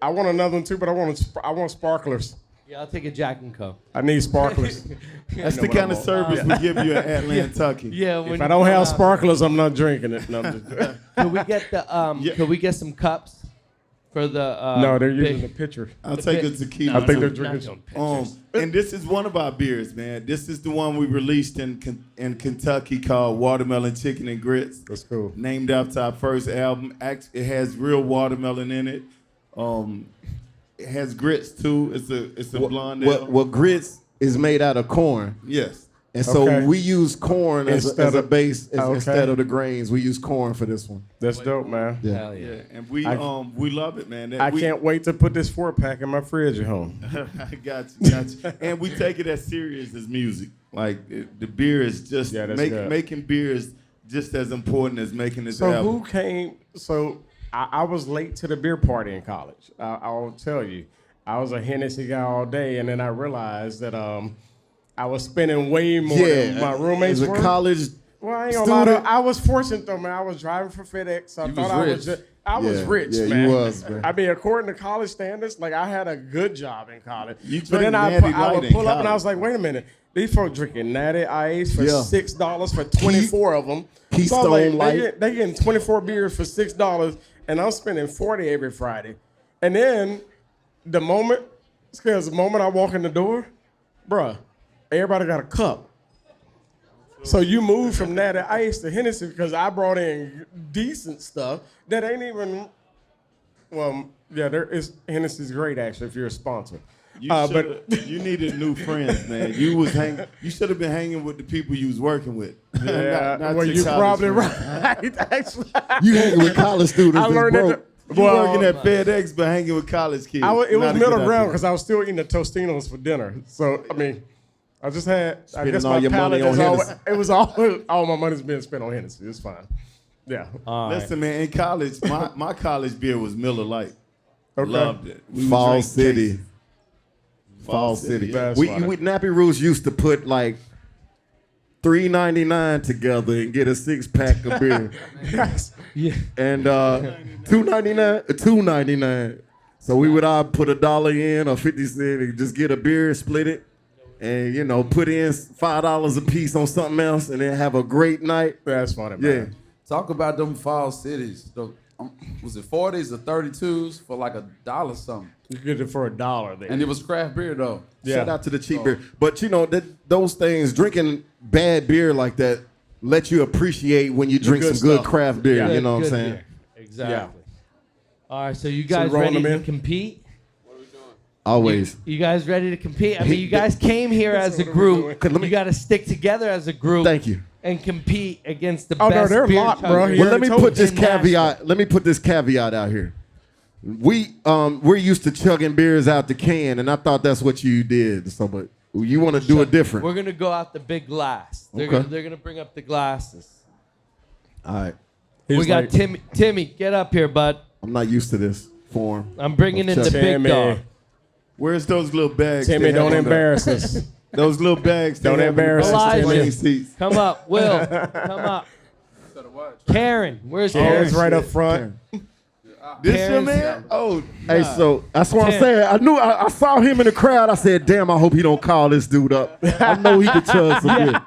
I want another one too, but I want sparklers. Yeah, I'll take a Jack and Coke. I need sparklers. That's know the what kind I'm of service we give you at Atlantucky. Yeah, when If I don't have sparklers, I'm not drinking it. No, I'm just- Could we get the could we get some cups for the no, they're using big- the pitcher. I'll take a tequila. I think they're too. drinking. And this is one of our beers, man. This is the one we released in Kentucky called Watermelon Chicken and Grits. That's cool. Named after our first album. It has real watermelon in it. It has grits too. It's a blonde ale. Well, grits is made out of corn. Yes. And so Okay. we use corn as Instead a of- base Okay. instead of the grains. We use corn for this one. That's dope, man. Yeah. Hell yeah. Yeah, and we love it, man. I can't wait to put this 4-pack in my fridge at home. I got you. And we take it as serious as music. Like the beer is just Yeah, that's good. making beer is just as important as making this So album. who came? So I was late to the beer party in college. I'll tell you, I was a Hennessy guy all day, and then I realized that I was spending way more than my roommates as a were. college. Well, I ain't gonna lie, though, student. I was fortunate though, man. I was driving for FedEx. So I You thought was I rich. was just, I was Yeah, rich, yeah, you man. was, man. I mean, according to college standards, like I had a good job in college. You But then drank I Natty Light would in pull up and I college. was like, wait a minute. These folks drinking Natty Ice for Yeah. $6 for 24 of them. Keystone so I'm like, Light. they getting 24 beers for $6, and I'm spending 40 every Friday. And then the moment I walk in the door, bruh, everybody got a cup. So you move from Natty Ice to Hennessy because I brought in decent stuff that ain't even. Well, yeah, Hennessy's great actually if you're a sponsor. You needed new friends, man. You should have been hanging with the people you was working with. Yeah, Not well, your you're college probably friends. right. Actually, You hanging with college students. I that's learned that. broke. You Well, working at FedEx, but hanging with college kids. it was Not a middle good ground idea. because I was still eating the Tostinos for dinner. So I mean, I just had. I Spending guess all my your money palate on is always, Hennessy. it was all my money's being spent on Hennessy. It's fine. Yeah. All right. Listen, man, in college, my college beer was Miller Lite. Okay. Loved it. We would Fall drink City. cases. Fall City. That's We funny. Nappy Roots used to put like $3.99 together and get a 6-pack of beer. Yes. Yeah. And $2.99. So we would all put $1 in or 50 cents and just get a beer and split it. And put in $5 a piece on something else and then have a great night. That's funny, Yeah. man. Talk about them fall cities. Was it 40s or 32s for like $1 something? You get it for $1 there. And it was craft beer though. Yeah. Shout out to the cheap beer. But those things, drinking bad beer like that, let you appreciate when you drink good some good stuff. craft beer. Yeah. You know what I'm Good saying? beer. Exactly. Yeah. All right, so you guys rolling ready them to in? compete? Always. You guys ready to compete? I mean, you guys came here as a What are we group. doing? You got to stick together as a group. Thank you. And compete against the Oh, no, best they're beer locked, bro. chuggers. He Well, let already me told put you. this caveat. Let me put this caveat out here. We're used to chugging beers out the can, and I thought that's what you did. So, but you want to do it different. We're gonna go out the big glass. They're Okay. gonna bring up the glasses. All right. He's we got like, Timmy. Timmy, get up here, bud. I'm not used to this form. I'm bringing in the big Timmy. dog. Where's those little bags? Timmy, they have don't on the- embarrass us. Those little bags. they Don't have on the embarrass us, back of the Timmy. plane seats. Come up, Will. Come up. Karen, where's Karen? Karen's right up front. This your Karen's- man? Oh, Hey, so that's what I'm Tim. saying. I saw him in the crowd. I said, damn, I hope he don't call this dude up. I know he can chug some beer.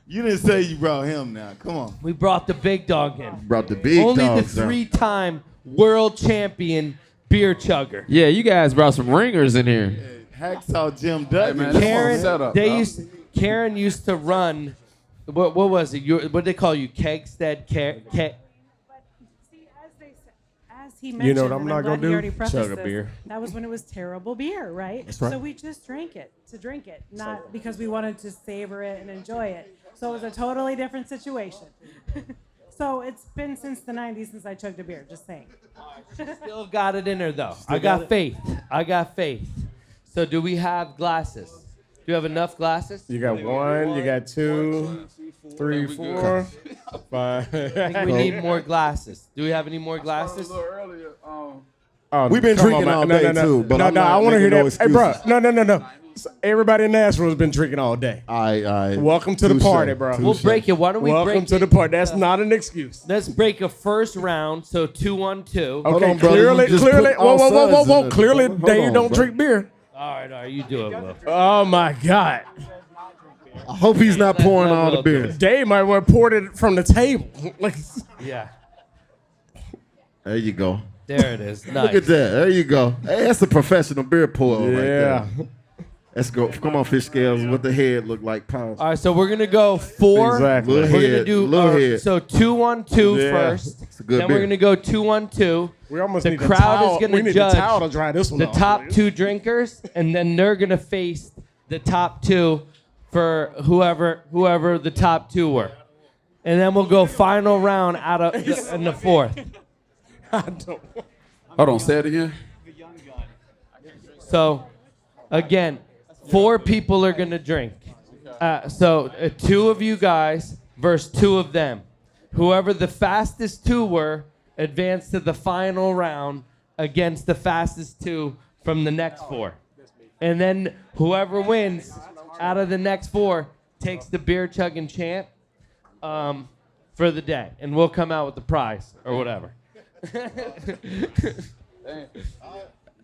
you didn't say you brought him now. Come on. We brought the big dog in. Brought the big Only dogs the down. 3-time world champion beer chugger. Yeah, you guys brought some ringers in here. Hacksaw Jim Dutton. man, this Karen, one's set up, they dog. Karen used to run. What was it? What they call you? Kegstead? But see, as he mentioned, You know what I'm and not glad gonna he already do? prefaced Chug a this, beer. That was when it was terrible beer, right? right. So we just drank it to drink it, not because we wanted to savor it and enjoy it. So it was a totally different situation. So it's been since the 90s since I chugged a beer, just saying. Still got it in her though. I got faith. I got faith. So do we have glasses? Do you have enough glasses? You got 1, you got 2, 3, 4, 5. I think we need more glasses. Do we have any more glasses? earlier. Oh, We've been come drinking man. all No, day, no, no. too, but no, I'm no, not I want to hear making that. no Hey, excuses. bro, no. So everybody in Nashville has been drinking all day. I Welcome to the touche, party, bro. We'll touche. break it. Why don't we break Welcome to it? the party. That's not an excuse. Let's break a first round. So 2-1-2. Hold Okay, on, brother. clearly, You just clearly. put all suds in it. Clearly, Hold Dave on, don't bro. drink beer. All right, you do it, Will. Oh my God, I hope he's not pouring all the Will beer. do it. Dave might want to pour it from the table. Like, Yeah. There you go. There it is. Nice. Look at that. There you go. Hey, that's a professional beer pour right yeah. there. Let's go. Come on, fish scales. What the head look like? Pounds. All right, so we're gonna go 4. Exactly. Little We're gonna head. do Little head. so 2-1-2 Yeah. first. It's a good Then beer. we're gonna go 2-1-2. We almost The need crowd a towel. is gonna we need judge a towel to dry this one The off. top 2 drinkers, and then they're gonna face the top 2 for whoever the top two were, and then we'll go final round out of in the fourth. Hold on, say it again. So, again, 4 people are gonna drink. So 2 of you guys versus 2 of them. Whoever the fastest 2 were advanced to the final round against the fastest 2 from the next 4. And then whoever wins out of the next 4 takes the beer chugging champ for the day. And we'll come out with the prize or whatever.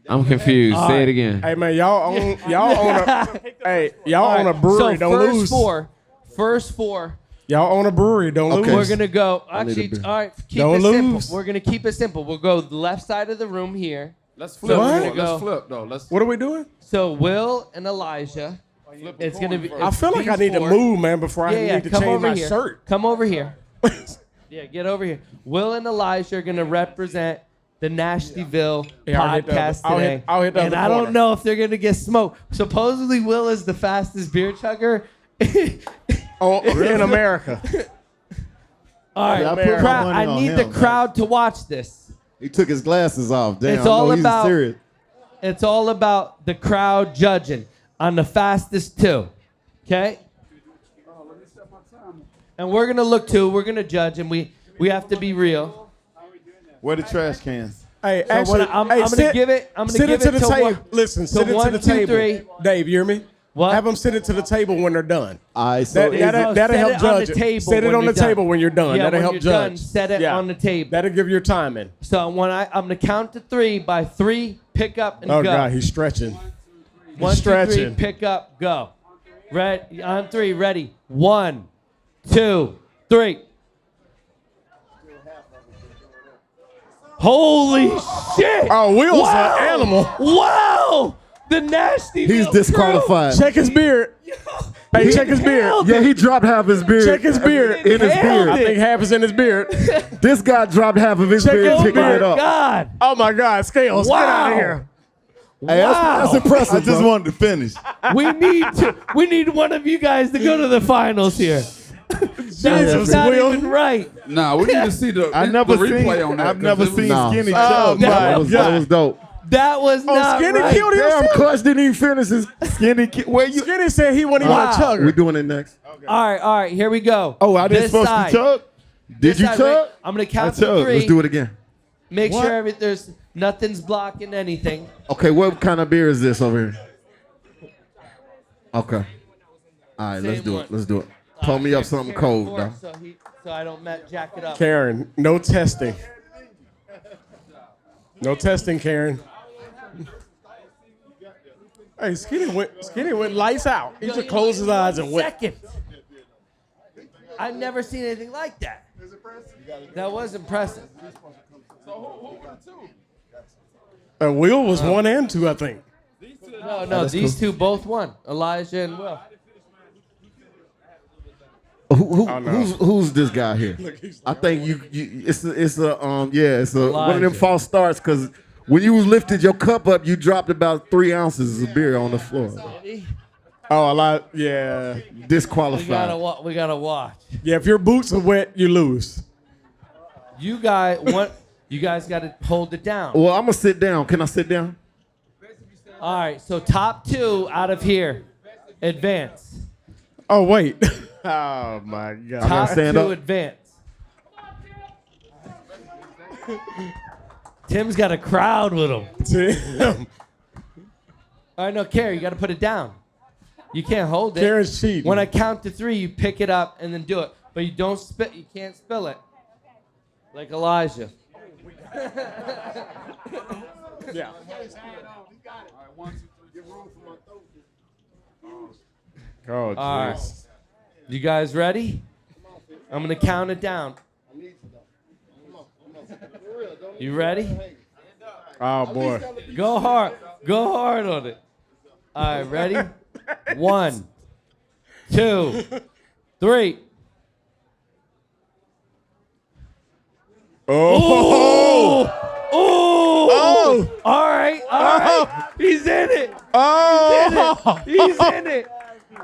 I'm confused. Say it again. Hey man, y'all own a brewery. So Don't lose. First four. Y'all own a brewery. Don't lose. We're gonna go. Actually, all right. Keep Don't it lose. simple. We're gonna keep it simple. We'll go the left side of the room here. Let's flip. What? Let's flip though. What are we doing? So Will and Elijah. It's gonna be. I feel like I need to four. move, man, before I need to come change over my here. shirt. Come over here. Yeah, get over here. Will and Elijah are gonna represent the Nashtyville Podcast today. I'll hit the and other I corner. don't know if they're gonna get smoked. Supposedly, Will is the fastest beer chugger. In America. All right, I put my crowd, money I on need him, the man. crowd to watch this. He took his glasses off. Damn, It's all I know about- he's serious. It's all about the crowd judging on the fastest 2. Okay? And we're gonna look too. We're gonna judge, and we have to be real. Where the trash cans? Hey, So actually, I'm hey, gonna give it. I'm gonna sit give it to it the to table. one. Listen, sit it 1, to the 2, table. 3. Dave, you hear me? What? Have them sit it to the table when they're done. All right, so That'll set help it on judge the it. table Set it when on the you're done. table when you're done. Yeah, That'll when help you're judge. done, set it on the table. That'll give your timing. So when I'm gonna count to 3. By 3, pick up and Oh go. God, he's stretching. 1, 2, 3, stretching. pick up, go. On 3, ready. 1, 2, 3. Holy shit! Oh, Will's Wow! an animal. Wow! The Nashtyville he's disqualified. Check his beard. Hey, check his beard. nailed Yeah, he dropped half his beard. Check his beard. In his Nailed beard. I think half is in his beard. This guy dropped half of his Check beard his picking beard. it up. God! Oh my God, Scales, get out Wow. of here. Hey, that's impressive. I just bro. wanted to finish. We need one of you guys to go to the finals here. That's not Will. even right. Nah, we need to see the I never the replay seen. on that. I've never 'cause it was- seen Nah. Skinny Oh, Chug. my that was dope. That was not Skinny right. killed Damn, himself. Clutch didn't even finish his Skinny. Where you? Skinny said he wasn't Wow. even a chugger. We doing it next. All right, here we go. Oh, I didn't This supposed side. to chug. Did This you side, chug? right? I'm gonna I count to chug. 3. Let's do it again. Make What? sure there's nothing's blocking anything. Okay, what kind of beer is this over here? Okay. All right, let's Same do one. it. Let's do it. Pull me up something cold, though. So I don't jack it up. Karen, no testing. No testing, Karen. Hey, Skinny went lights out. He just closed his eyes and went. Second. I've never seen anything like that. That was impressive. And Will was 1 and 2, I think. No, these two both won. Elijah and Will. Who's this guy here? I think it's a one of them Elijah. false starts because when you lifted your cup up, you dropped about 3 ounces of beer on the floor. Oh, a lot. Yeah. Disqualified. We gotta watch. Yeah, if your boots are wet, you lose. You guys gotta hold it down. Well, I'm gonna sit down. Can I sit down? All right, so top 2 out of here, advance. Oh, wait. Oh, my God. Top stand 2 up. advance. Tim's got a crowd with him. Tim. All right, no, Carrie, you got to put it down. You can't hold it. Karen's cheating. When I count to 3, you pick it up and then do it. But you don't spit. You can't spill it. Like Elijah. Yeah. Oh, All right. jeez. You guys ready? I'm going to count it down. You ready? Oh, boy. Go hard. Go hard on it. All right, ready? 1, 2, 3. Oh. Oh! All right. He's in it. Oh. He's in it.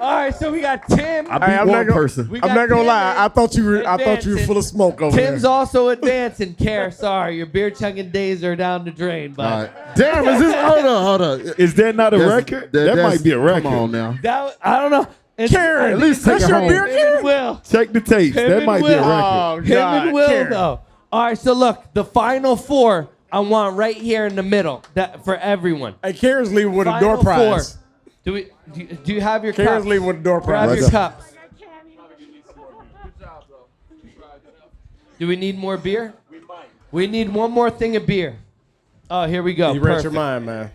All right, so we got Tim. I beat Hey, I'm one not gonna- person. We I'm got not gonna Tim lie. I thought you were advancing. full of smoke over Tim's there. also advancing. Care, sorry, your beer chugging days are down the drain, but All right. Damn, is this? Hold on. Is that not a record? That might be a record. Come on now. I don't know. It's, Karen, At least take that's it your home. beer, Him Karen? and Will. Check the tapes. Him That and might be a Will. record. Oh, Him God, and Will, Karen. though. All right, so look, the final four I want right here in the middle that for everyone. Hey, Karen's leaving with a Final door prize. four. Do you have your Karen's cups? leaving with a door Grab prize. your cups. Do we need more beer? We need one more thing of beer. Oh, here we go. You read your Perfect. mind, man.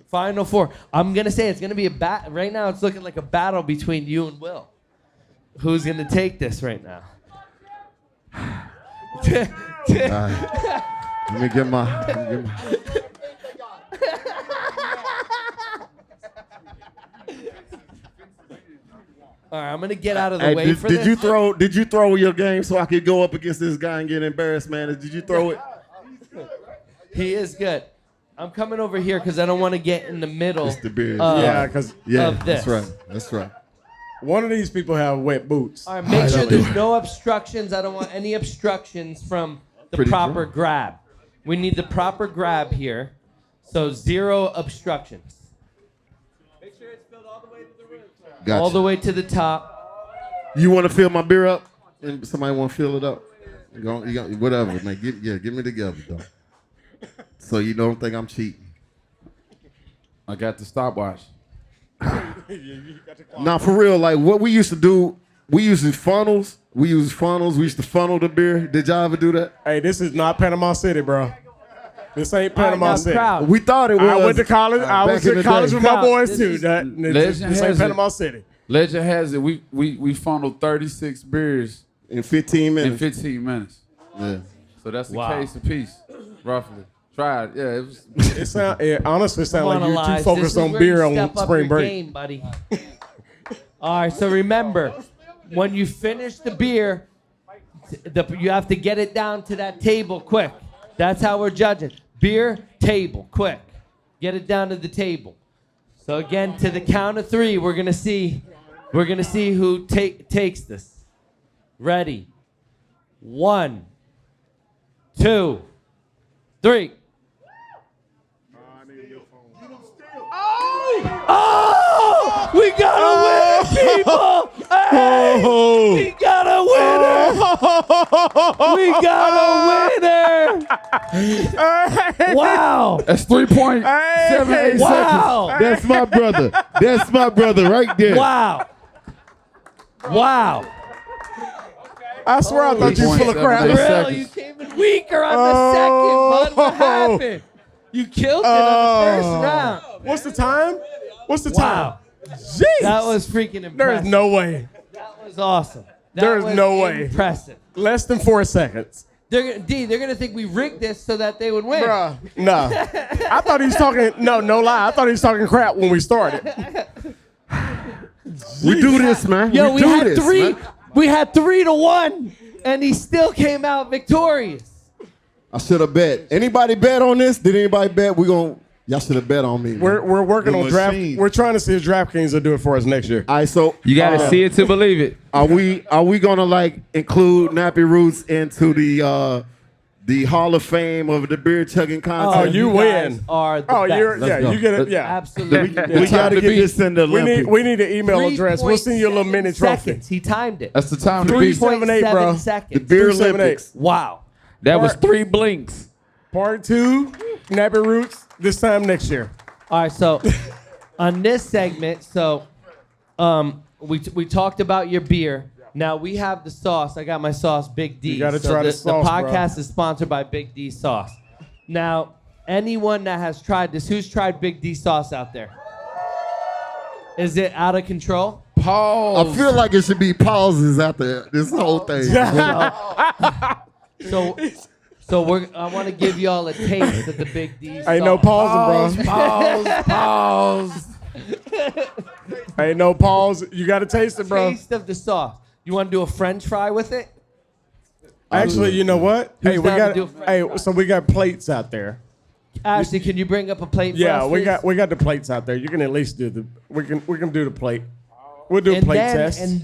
Final four. I'm gonna say it's gonna be a bat. Right now, it's looking like a battle between you and Will. Who's gonna take this right now? Let me get my. All right, I'm gonna get out of the Hey, way did, for did this. you throw your game so I could go up against this guy and get embarrassed, man? Did you throw it? He is good. I'm coming over here because I don't want to get in the middle. It's the beer. Yeah, because Yeah, of this. That's right. one of these people have wet boots. All right, make sure there's no obstructions. I don't want any obstructions from the Pretty proper drunk. grab. We need the proper grab here. So 0 obstructions. Gotcha. All the way to the top. You want to fill my beer up? And somebody want to fill it up? You got whatever, man. Give me together, though. So you don't think I'm cheating. I got the stopwatch. Now, for real, like what we used to do, we used funnels. We used to funnel the beer. Did y'all ever do that? Hey, this is not Panama City, bro. This ain't All right, Panama now, City. crowd. We thought it was. I went to college. I back was in in the college day. with my Crowd, boys this too. is- This Legend ain't has it. Panama City. Legend has it, we funneled 36 beers In 15 in minutes. 15 minutes. Yeah. So that's a Wow. case apiece, roughly. Try it. Yeah, it was. It honestly sounds like Come on, you're too Elias. focused This is on where beer you on step up spring your break. game, buddy. All right, so remember, when you finish the beer, you have to get it down to that table quick. That's how we're judging. Beer, table, quick. Get it down to the table. So again, to the count of 3, we're gonna see who takes this. Ready? 1, 2, 3. Oh! We got a winner, people! Hey! We got a winner! We got a winner! Wow! That's 3.78 Wow! That's my brother. That's my brother right there. Wow! Wow! I swear I thought you were full of crap. 3.78 Real, seconds. you came in weaker on the second, bud. What happened? You killed it in the first round. What's the time? What's the time? Wow. Jeez. That was freaking impressive. There is no way. That was awesome. That There is was no way. Impressive. Less than 4 seconds. They're gonna think we rigged this so that they would win. Bruh, no. I thought he was talking, no lie. I thought he was talking crap when we started. We do this, man. Yo, we do had this, 3. man. We had 3-1, and he still came out victorious. I should have bet. Anybody bet on this? Did anybody bet? Y'all should have bet on me. We're working The on draft. machine. We're trying to see if DraftKings will do it for us next year. All right, so You gotta see it to believe it. are we gonna like include Nappy Roots into the Hall of Fame of the beer chugging contest? Oh, you guys win. Are the Oh, best. you get it. Yeah, Absolutely. We got to get this in the we Olympics. need an email address. We'll send you a little mini 3.7 trophy. seconds. He timed it. That's the time to beat. 3.78, bro. 3.7 seconds. the beer 378. Olympics. Wow. That was 3 blinks. Part 2, Nappy Roots. This time next year. All right, so on this segment, we talked about your beer. Now we have the sauce. I got my sauce, Big D. You gotta So try the sauce, The bro. podcast is sponsored by Big D sauce. Now, anyone that has tried this, who's tried Big D sauce out there? Is it out of control? Pause. I feel like it should be pauses after this whole thing. So I want to give y'all a taste of the Big D sauce. Ain't no pausing, bro. Pause. Ain't no pause. You got to taste it, bro. Taste of the sauce. You want to do a French fry with it? Actually, you know what? Who's Hey, we down to got. do it? Hey, so we got plates out there. Ashley, can you bring up a plate for Yeah, us, we please? got the plates out there. You can at least do the. We can do the plate. We'll do a And plate then, test. and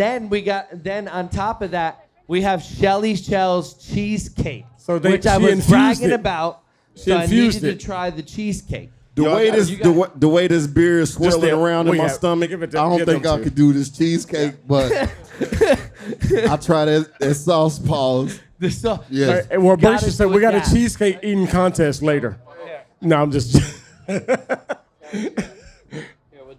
then on top of that, we have Shelly Shell's cheesecake, which I she was infused bragging it. about. She So I infused needed it. to try the cheesecake. The way this beer is swirling the- around in we my have- stomach, give I it to- don't give think them I to. could do this cheesecake, but I tried that sauce pause. The sauce. Yes. Hey, well, Gotta Bracious said do we it got a that. cheesecake eating contest later. No, I'm just.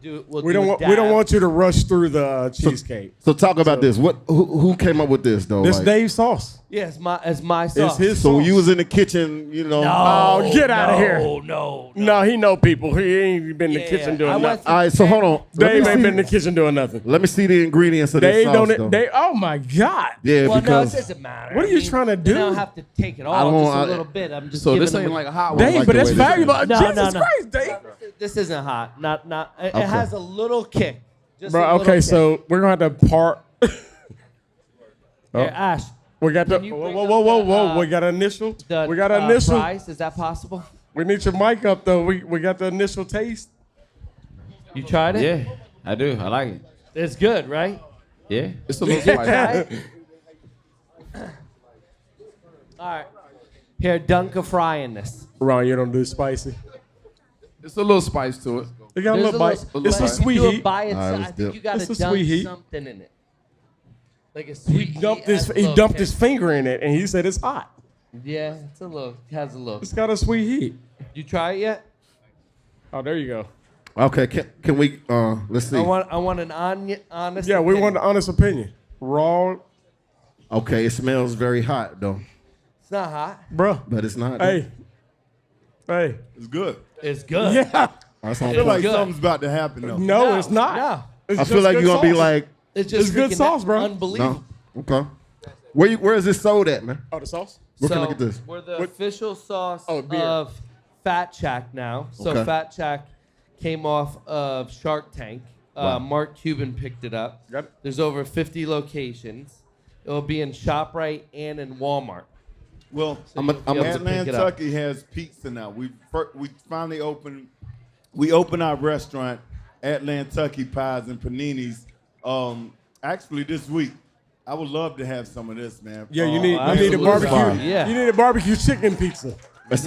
We don't want you to rush through the cheesecake. So talk about this. Who came up with this though? This Like, Dave's sauce. Yeah, it's my sauce. It's his so sauce. you was in the kitchen, you know. Oh, get out of here. No. No, he know people. He ain't been in the Yeah, kitchen I doing went nothing. All right, so hold on. Let Dave me ain't see- been in the kitchen doing nothing. Let me see the ingredients of this Dave sauce, though. don't. Dave, oh my God. Yeah, Well, no, it because doesn't matter. What are you trying to You don't do? have to take it I all, don't- just a I- little bit. I'm just So giving this them ain't a- like a hot one. Dave, like but the that's way this valuable. No, Jesus no. Christ, Dave. This isn't hot. Not. It Okay. has a little kick. Just a Bro, little okay, kick. so we're gonna have to part. Here, Ash. We got the. Can you Whoa, bring whoa, up whoa, whoa, the, whoa. We got an initial. The, We got an initial. fries. Is that possible? We need your mic up though. We got the initial taste. You tried it? Yeah, I do. I like it. It's good, right? Yeah. It's a little spicy. All right. Here, dunk a fry in this. Ron, you don't do spicy. It's a little spice to it. You got a There's little bite. little It's a bite. sweet do it heat. by itself. All right, I let's think dip. you got It's to a sweet heat. dunk something in it. Like a sweet He dumped heat his has a he little dumped kick. his finger in it and he said it's hot. Yeah, it's has a little. It's got a sweet heat. You try it yet? Oh, there you go. Okay, can we? Let's see. I want an honest. Yeah, we opinion. want an honest opinion. Raw, Okay, it smells very hot though, It's not hot. bruh. but it's not. Hey, hey. It's good. It's good. Yeah. That's I on feel like point. good. something's about to happen though. No, it's not. No. It's I feel just like good you're gonna be sauce. like, It's just It's good freaking sauce, bro. Unbelievable. no, okay. Where is this sold at, man? Oh, the sauce? Where can I get this? We're the What- official sauce Oh, beer. of Fat Shack now. So Okay. Fat Shack came off of Shark Tank. Wow. Mark Cuban picked it up. Yep. There's over 50 locations. It will be in ShopRite and in Walmart. Well, I'm able to pick it up. Kentucky has pizza now. We finally opened. We opened our restaurant, Atlantucky Pies and Paninis. Actually, this week. I would love to have some of this, man. Yeah, you need a absolutely. barbecue. Fire. Yeah. You need a barbecue chicken pizza.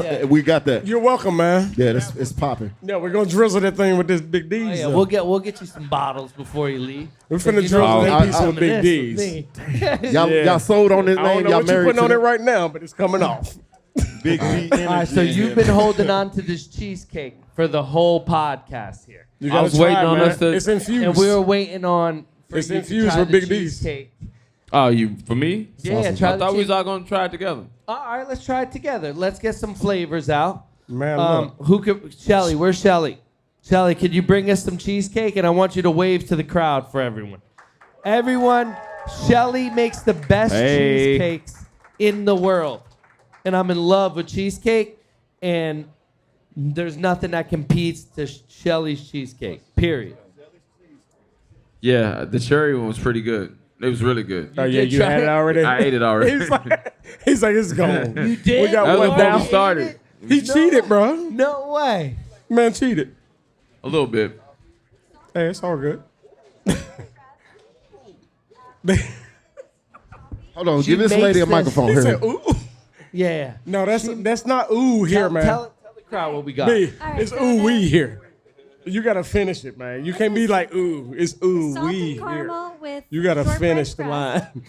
Yeah. We got that. You're welcome, man. Yeah, it's popping. Yeah, we're gonna drizzle that thing with this Big D's. Oh, yeah, though. we'll get you some bottles before you leave. We're So finna you drizzle know that I'm pizza some with of Big this D's. with me. Y'all sold on this I name. don't know Y'all what you're married putting to on it it? right now, but it's coming off. Big D energy. All right, so in you've here, been man. holding on to this cheesecake for the whole podcast here. You I gotta was try waiting it, on man. us to- It's infused. And we were waiting on for It's you to infused try with the Big D's. cheesecake. Oh, you for me? Yeah, try I the thought we was cheese. all gonna try it together. All right, let's try it together. Let's get some flavors out. Man, look. Who could? Shelly, where's Shelly? Shelly, could you bring us some cheesecake? And I want you to wave to the crowd for everyone. Everyone, Shelly makes the best Hey. cheesecakes in the world, and I'm in love with cheesecake. And there's nothing that competes to Shelly's cheesecake. Period. Yeah, the cherry one was pretty good. It was really good. Oh yeah, did you try had it it? already. I ate it already. he's like it's gone. You did? We got That was one before down. we started. He cheated, bro. No way. Man, cheated. A little bit. Hey, it's all good. Hold on, She give this makes lady a this- microphone He here. said, "Ooh." Yeah. No, that's not ooh here, man. Tell the crowd what we got. Me, All right, it's so ooh then- wee here. You gotta finish it, man. You can't be like ooh. It's ooh Salt wee and here. caramel with You gotta shortbread finish the crust. line.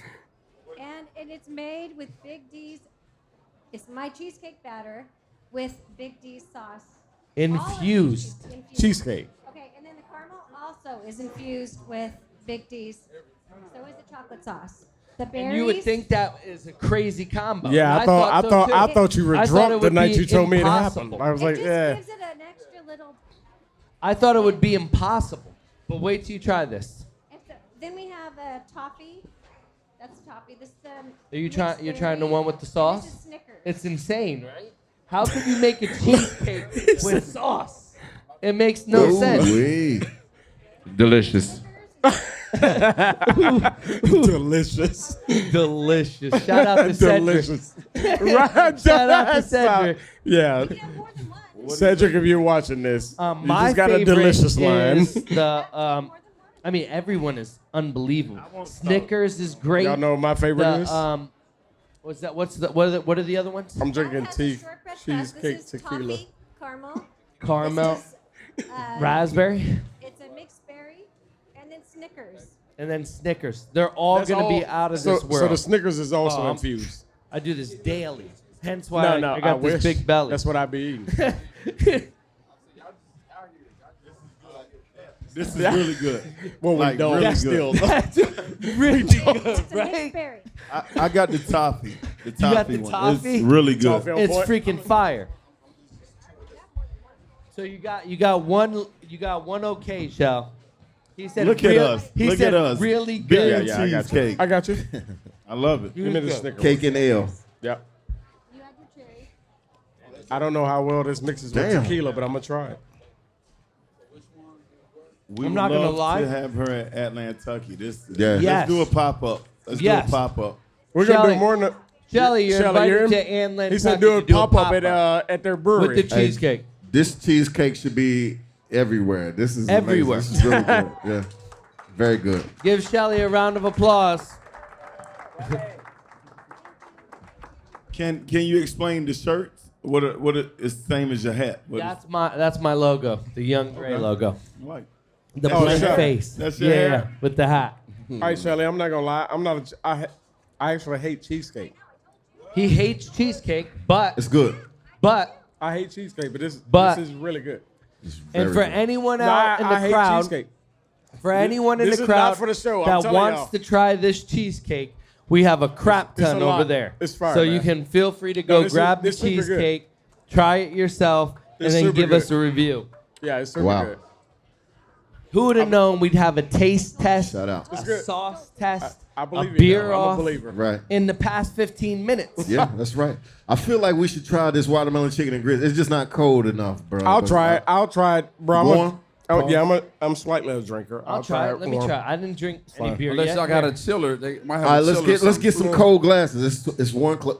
And it's made with Big D's. It's my cheesecake batter with Big D's sauce. Infused. All infused. Cheesecake. Okay, and then the caramel also is infused with Big D's. So is the chocolate sauce. The berries. And you would think that is a crazy combo. Yeah, And I thought you were I thought drunk it the would night be you told me it impossible. happened. I was it like, just yeah. gives it an extra little. I thought it would be impossible. But wait till you try this. Then we have a toffee. That's toffee. This is the. Are you trying? You're mixed trying the berry. one with the And sauce? This is Snickers. It's insane, right? How could you make a cheesecake with sauce? It makes no sense. Ooh-wee. Delicious. Delicious. Delicious. Shout out to Cedric. Delicious. Right. Shout out to Cedric. Yeah. We have more than one. Cedric, if you're watching this, you My just got a favorite delicious line. is the I mean, everyone is unbelievable. Snickers is great. Y'all know what my favorite is? What's that? What are the other ones? I'm drinking tea, Shortbread crust. cheesecake, This is tequila. toffee, caramel. Caramel, This is, raspberry, It's a mixed berry, and then Snickers. and then Snickers. They're all That's gonna all- be out of so, this world. So the Snickers is also Oh, infused. I do this daily. Hence why No, I got this wish. big belly. That's what I be eating. This is really good. Well, Like, we don't. really Still. good. That's really good, It's a right? mixed berry. I got the toffee. The got toffee the one. toffee? It's really good. Toffee on It's point. freaking fire. So you got one okay, Shell. He said Look at us. He Look said at us. really Beer good. Yeah, I got you. cheesecake. I got you. I love it. Give me the good. Snickers. Cake and ale. Yeah. You had your cherry. I don't know how well this mixes with Damn. tequila, but I'm gonna try it. We I'm would not gonna love lie. to have her at Atlantucky. Yeah. Let's Yes. do a pop up. Let's Yes. do a pop up. We're gonna Shelly, do more than Shelly, you're Shelly, invited hear to him? Anland. He said do a pop up at their brewery. with the cheesecake. This cheesecake should be everywhere. This is Everywhere. Amazing. This is really good. Yeah. Very good. Give Shelly a round of applause. Can you explain the shirts? What it's the same as your hat? What is- That's my logo, the Young Gray logo. like, The Oh, blank sure. face. That's your yeah, hair? yeah, with the hat. All right, Shelly, I'm not gonna lie. I actually hate cheesecake. He hates cheesecake, but It's good. I hate cheesecake, but this But- is really good. It's and very for good. anyone No, out in I the hate crowd, cheesecake. for anyone in this the is not crowd for the show, I'm that telling wants y'all. to try this cheesecake, we have a crap It's a ton lot. over there. It's fire, so man. you can feel free to go this is- grab the this super good. cheesecake, try it yourself, and It's then super give us good. a review. Yeah, it's super Wow. good. Who would have known we'd have a taste test, Shout out. a good. sauce test, I believe a you. beer now. I'm a off believer. Right. in the past 15 minutes? Yeah, that's right. I feel like we should try this watermelon chicken and grits. It's just not cold enough, bro. I'll But try it. I'll try it, bro. Go I'm on. I'm slightly a drinker. I'll try it. Let me more. try it. I didn't drink any fine. beer Unless yet. y'all got a chiller, they might have All right, a let's chiller. get some cold glasses. It's one. Can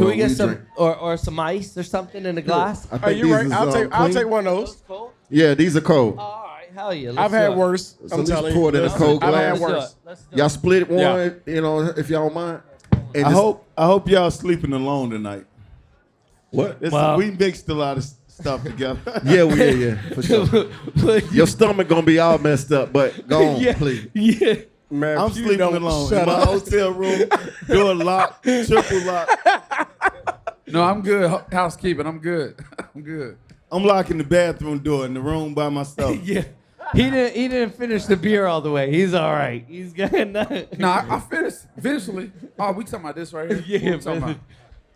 we get some or some ice or something in a glass? I Are think you these right? is, I'll clean. take one of those. Cold? Yeah, these are cold. All right, hell yeah. I've had worse. So I'm just telling pour it you. in a cold I've glass. had Let's do worse. it. Let's do Y'all it. split one, Yeah. you know, if y'all don't mind. And I just- hope y'all sleeping alone tonight. What? Well- We mixed a lot of stuff together. Yeah, for sure. Your stomach gonna be all messed up, but go on, Yeah. please. Yeah. Man, I'm if you sleeping don't alone shut in my up. hotel room. Door lock, triple lock. No, I'm good. Housekeeping, I'm good. I'm good. I'm locking the bathroom door in the room by myself. Yeah. He didn't finish the beer all the way. He's all right. He's gonna. No, I finished eventually. Oh, we talking about this right here? Yeah, What we talking man. about?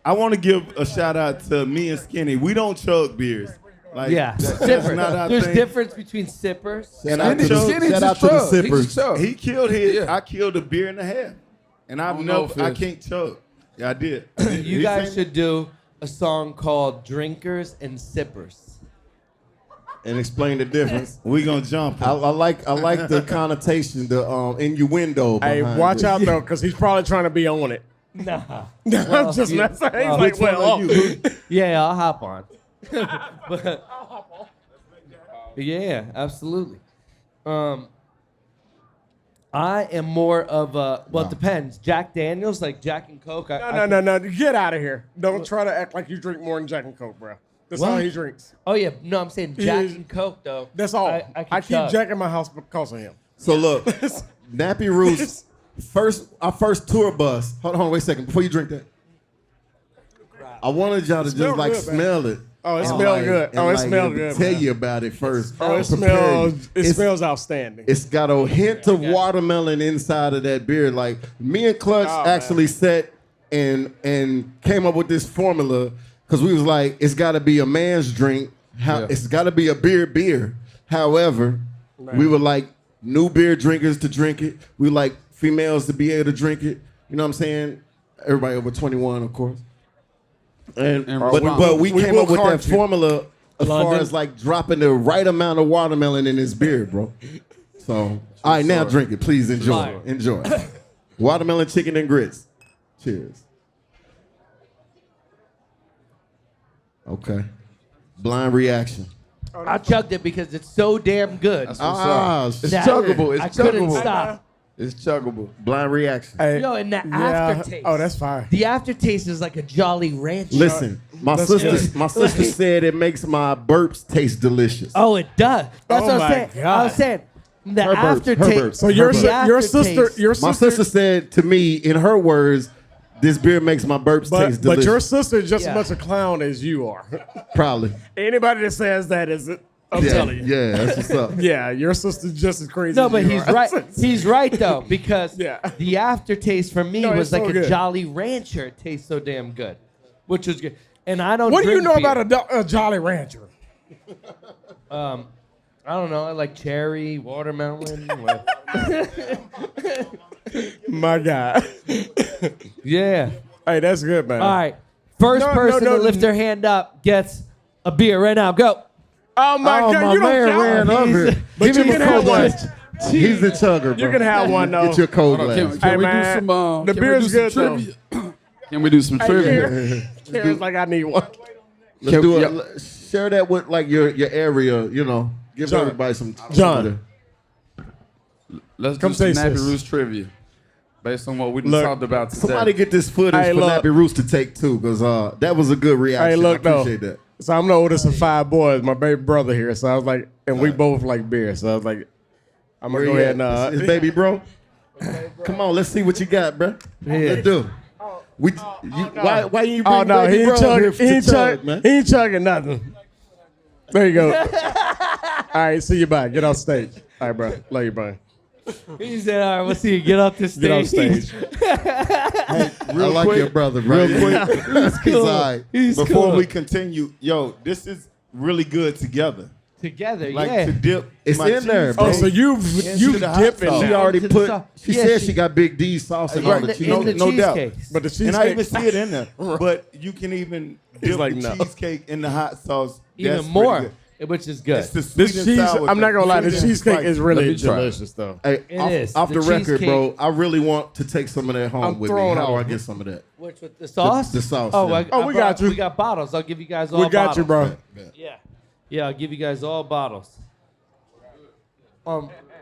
I want to give a shout out to me and Skinny. We don't chug beers. Like, Yeah, that's sipper. not our There's thing. difference between sippers. Shout out to Skinny- the, Skinny shout just out to the chug. He sippers. just chug. He killed his. Yeah. I killed a beer and a half, and I've don't know never. if I it's- can't chug. Yeah, I did. You guys should do a song called "Drinkers and Sippers." And explain the difference. We gonna jump. I like the connotation, the innuendo. Hey, behind watch this. out though, because he's probably trying to be on it. Nah. I'm just yeah. messing. He's Well, like, Which one well, are you? Yeah, I'll hop on. But- yeah, absolutely. I am more of a it depends. Jack Daniels, like Jack and Coke. no, get out of here. Don't try to act like you drink more than Jack and Coke, bro. That's all What? he drinks. Oh yeah, no, I'm saying Jack is- and Coke though. That's all. I I keep chug. Jack in my house because of him. So look, Nappy Roots, our first tour bus. Hold on, wait a second. Before you drink that, I wanted y'all to Smell just like good, man. smell it. Oh, it And, smell like- good. and, Oh, it like, smell and good, Tell man. you about it first. Oh, it Prepare smells. you. It smells outstanding. It's got a hint of watermelon inside of that beer. Like me and Clutch Oh, actually sat and came up with this formula because we was like, it's got to be a man's drink. Yeah. It's got to be a beer. However, we were like new beer drinkers to drink it. We like females to be able to drink it. You know what I'm saying? Everybody over 21, of course. And But we we came will up with that cart you. formula as far London. as like dropping the right amount of watermelon in this beer, bro. So, all right, now drink it. Please enjoy. Fire. Enjoy. Watermelon chicken and grits. Cheers. Okay. Blind reaction. I chugged it because it's so damn good. That's what's up. It's that chuggable. It's I couldn't chuggable. stop. It's chuggable. Blind reaction. Hey, Yo, and the aftertaste. Oh, that's fine. The aftertaste is like a Jolly Rancher. Listen, my sister said it makes my burps taste delicious. Oh, it does. That's Oh what I'm my saying. God. I was saying the Her burps, her aftertaste. burps. So your the sister, aftertaste- My sister said to me, in her words, this beer makes my burps taste but delicious. your sister is just Yeah. as much a clown as you are. Probably. Anybody that says that is, I'm Yeah, telling you. yeah, that's what's up. Yeah, your sister's just as crazy. No, as but you he's are. right. He's right though, because Yeah. the aftertaste for me No, was it's like so a good. Jolly Rancher. It tastes so damn good, which was good. And I don't. What do you drink know beer. about a Jolly Rancher? I don't know. I like cherry, watermelon. My God. Yeah. Hey, that's good, man. All right. First No, person no, to lift their hand up gets a beer right now. Go. Oh my Oh, God, my you don't man count. ran over it. But Give you him can a have cold one. glass. He's the chugger, bro. You can have one though. Get your cold Hold on, glass. can Hey, we man, do some? the can beer we do is some good, though. trivia? Can we do some trivia? Karen's like, I need one. Let's do Yep. it. Share that with like your area, you know. Give John. everybody some. John. Let's Come do some taste Nappy this. Roots trivia based on what we Look, talked about today. Somebody get this footage Hey, for look. Nappy Roots to take too, because that was a good reaction. Hey, look I though. appreciate that. So I'm the oldest of 5 boys. My baby brother here. So I was like, and we both like beer. So I was like, I'm gonna Where go he ahead at? and His baby bro. Come on, let's see what you got, bro. Let's do. Why you bring Oh no, baby he bro ain't here chugging. to He ain't chug, chugging. man? He ain't chugging nothing. There you go. All right, see you back. Get off stage. All right, bro. Love you, bro. He said, "All right, we'll see you get off the stage." Get off stage. I like your brother, bro. Real quick, He's all right. He's before cool. we continue, yo, this is really good together. Together, Like yeah. to dip. It's my in there, cheese bro. Oh, so you to the hot dipping sauce. She now. already To the put. sauce. She Yeah, said she- she got Big D sauce and all in the the, cheese. in the no doubt. cheesecakes. But the cheesecake. And I even see it in there. But you can even He's dip like, the no. cheesecake in the hot sauce. Even That's more, pretty good. which is good. It's the This sweet and cheese, sour I'm not thing. gonna lie, the Sweet and cheesecake spicy. is really Let me try it. delicious though. Hey, It off, is. off The the record, cheesecake- bro. I really want to take some of that home I'm with me. throwing How do up. I get some of that? Which with the sauce? The sauce, Oh, yeah. Oh, we got you. We got bottles. I'll give you guys all. We got you, bottles. bro. Yeah, I'll give you guys all bottles.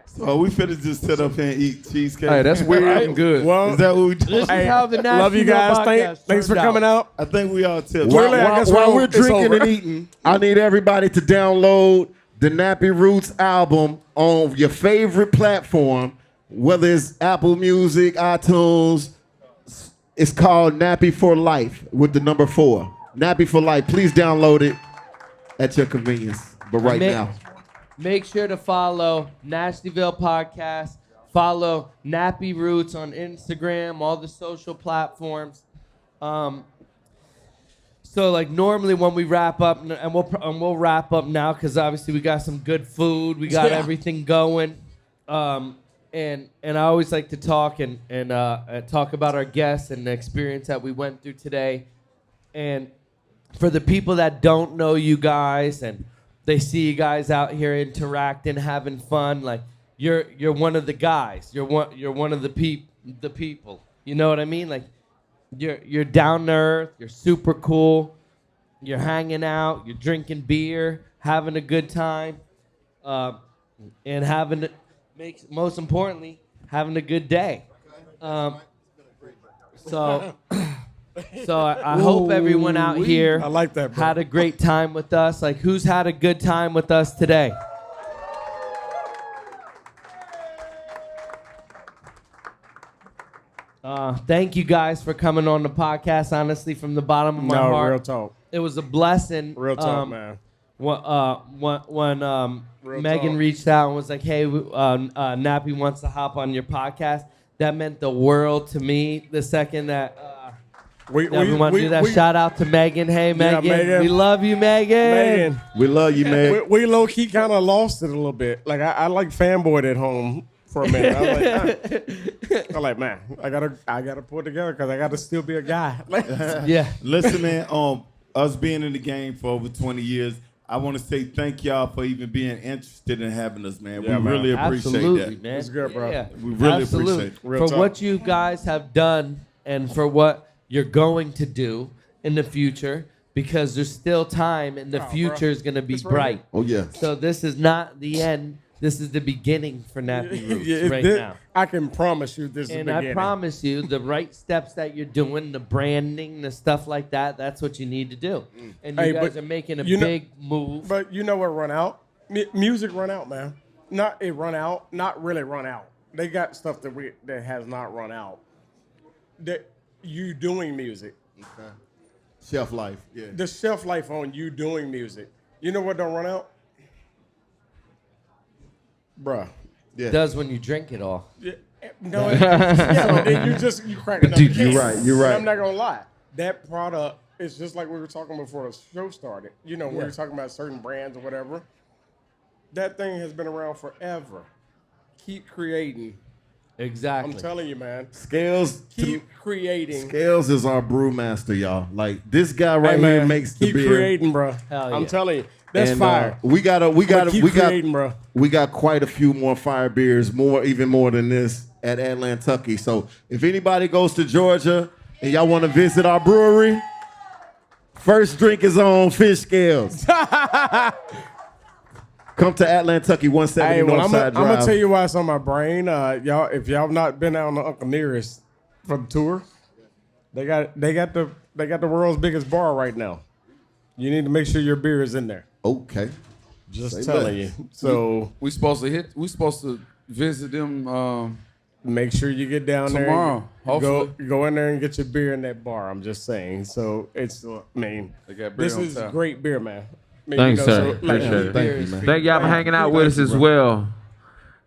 So we finna just sit up here and eat cheesecake. Hey, that's weird and good. Well, Is that what we do? This is hey, how the love you Nashtyville guys. Podcast Thanks for turned coming out. I think we all tipped. Clearly, I guess While we're it's drinking over. and eating, I need everybody to download the Nappy Roots album on your favorite platform, whether it's Apple Music, iTunes. It's called Nappy for Life with the number 4. Nappy for Life. Please download it at your convenience. But right now. Make sure to follow Nashtyville Podcast. Follow Nappy Roots on Instagram, all the social platforms. So like normally when we wrap up, and we'll wrap up now because obviously we got some good food, we got everything going, and I always like to talk and talk about our guests and the experience that we went through today, and for the people that don't know you guys and they see you guys out here interacting, having fun, like you're one of the guys, you're one of the people, you know what I mean? Like you're down to earth, you're super cool, you're hanging out, you're drinking beer, having a good time, and most importantly, having a good day. So I hope everyone out here I like that, bro. had a great time with us. Like, who's had a good time with us today? Thank you guys for coming on the podcast. Honestly, from the bottom of my No, heart, real talk. it was a blessing. Real talk, man. When Real Megan talk. reached out and was like, "Hey, Nappy wants to hop on your podcast," that meant the world to me. The second that we want to do that, shout out to Megan. Hey, Megan, Megan. we love you, Megan. Megan, We love you, man. we low key kind of lost it a little bit. Like I like fanboyed at home for a minute. I'm like, man, I gotta put it together because I gotta still be a guy. Yeah. Listen, man, us being in the game for over 20 years, I want to say thank y'all for even being interested in having us, man. Yeah, we man. really appreciate Absolutely, that. man. It's good, bro. Yeah. We really Absolutely. appreciate it. Real For talk. what you guys have done and for what you're going to do in the future. because there's still time and the future is gonna be It's right bright. Oh yeah. So this is not the end. This is the beginning for Nappy Roots right now. I can promise you this is And the I beginning. promise you, the right steps that you're doing, the branding, the stuff like that, that's what you need to do. And you Hey, guys but are making a you know- big move. But you know what run out? Music run out, man. Not it run out, not really run out. They got stuff that has not run out. That you doing music. Shelf life. Yeah. The shelf life on you doing music. You know what don't run out? Bruh. Yeah. Does when you drink it all. Yeah, no, yeah, then you crack it up. Dude, you're right, you're right. I'm not gonna lie. That product is just like we were talking before the show started. You know, we were talking about certain brands or whatever. That thing has been around forever. Keep creating. Exactly. I'm telling you, man. Scales. Keep creating. Scales is our brewmaster, y'all. Like this guy right Hey, here man, makes the keep beer. creating, bro. Hell I'm yeah. telling you, that's And, fire. we got Keep creating, bro. we got quite a few more fire beers, even more than this at Atlantucky. So if anybody goes to Georgia and y'all want to visit our brewery, first drink is on Fish Scales. Come to Atlantucky, 170 Hey, well, I'm Northside Drive. gonna tell you why it's on my brain. Y'all, if y'all not been out on the Uncle Nearest for the tour, they got the world's biggest bar right now. You need to make sure your beer is in there. Okay. Just Say telling less. you. So We supposed to visit them. make sure you get down Tomorrow, there. hopefully. Go in there and get your beer in that bar. I'm just saying. So it's. I mean, They got beer this on is tap. great beer, man. I mean, Thanks, you know, sir. so, like, Appreciate it. Thank you, man. Thank y'all for hanging out with us as well.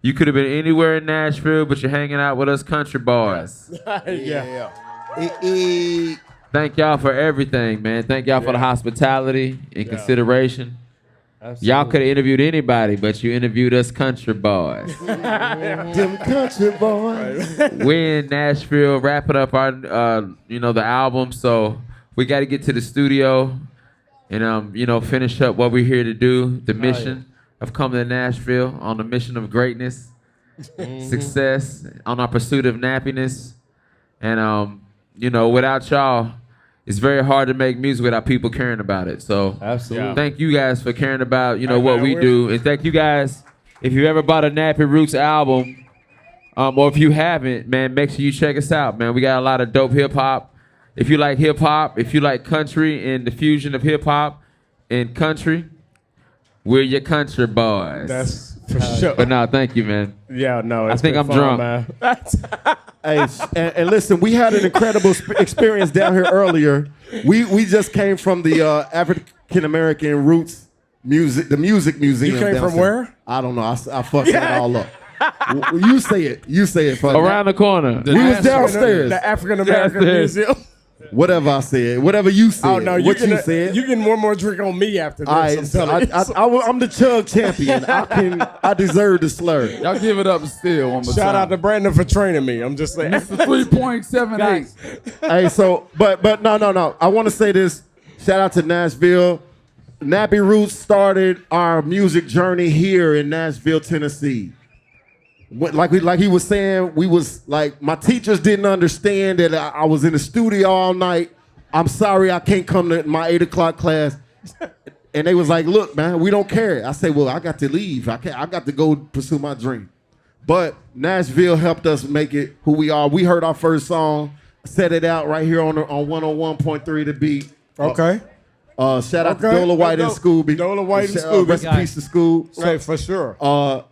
You could have been anywhere in Nashville, but you're hanging out with us country boys. yeah. Thank y'all for everything, man. Thank y'all for the hospitality and consideration. Y'all could have interviewed anybody, but you interviewed us country boys. Them country boys. We're in Nashville, wrapping up our, the album. So we got to get to the studio and, finish up what we're here to do. The mission of coming to Nashville on the mission of greatness, success, on our pursuit of nappiness. And, without y'all, it's very hard to make music without people caring about it. So Absolutely. thank you guys for caring about, what man, we do. And thank you guys, if you ever bought a Nappy Roots album, or if you haven't, man, make sure you check us out, man. We got a lot of dope hip-hop. If you like hip-hop, if you like country and the fusion of hip-hop and country, we're your country boys. That's for sure. But no, thank you, man. Yeah, no. I It's think been I'm fun, drunk. man. Hey, and listen, we had an incredible experience down here earlier. We just came from the African American Roots the music museum. You came from downstairs. where? I don't know. I fucked that all up. You say it. You say it. For Around the corner. we was downstairs. The African American Downstairs. Museum. Whatever I said. Whatever you said. Oh no, what you getting said. You getting one more drink on me after this. All I'm right, telling you. I'm the chug champion. I deserve the slur. Y'all give it up still one more Shout time. out to Brandon for training me. I'm just saying. 3.78. Hey, so but no. I want to say this. Shout out to Nashville. Nappy Roots started our music journey here in Nashville, Tennessee. Like he was saying, we was like, my teachers didn't understand that I was in the studio all night. I'm sorry I can't come to my 8 o'clock class. And they was like, look, man, we don't care. I say, well, I got to leave. I got to go pursue my dream. But Nashville helped us make it who we are. We heard our first song, set it out right here on 101.3 The Beat. Okay. Shout out to Dola White and Scooby. Dola White and Scooby. Rest in peace to Scoob. Hey, for sure.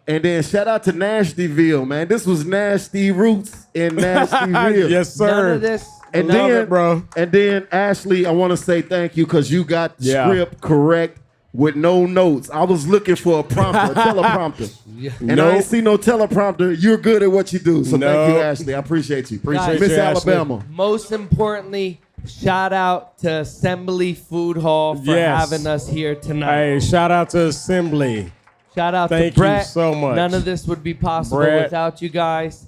And then shout out to Nashtyville, man. This was Nasty Roots in Nashtyville. Yes, sir. None of this. And Love then, it, bro. And then, Ashley, I want to say thank you because you got the Yeah. script correct with no notes. I was looking for a prompter, a teleprompter. And Nope. I ain't see no teleprompter. You're good at what you do. So thank you, Nope. Ashley. I appreciate you. Appreciate Miss you, Ashley. Alabama. Most importantly, shout out to Assembly Food Hall for Yes. having us here tonight. Hey, shout out to Assembly. Shout out Thank to you Brett. so much. None of this would be possible Brett. without you guys.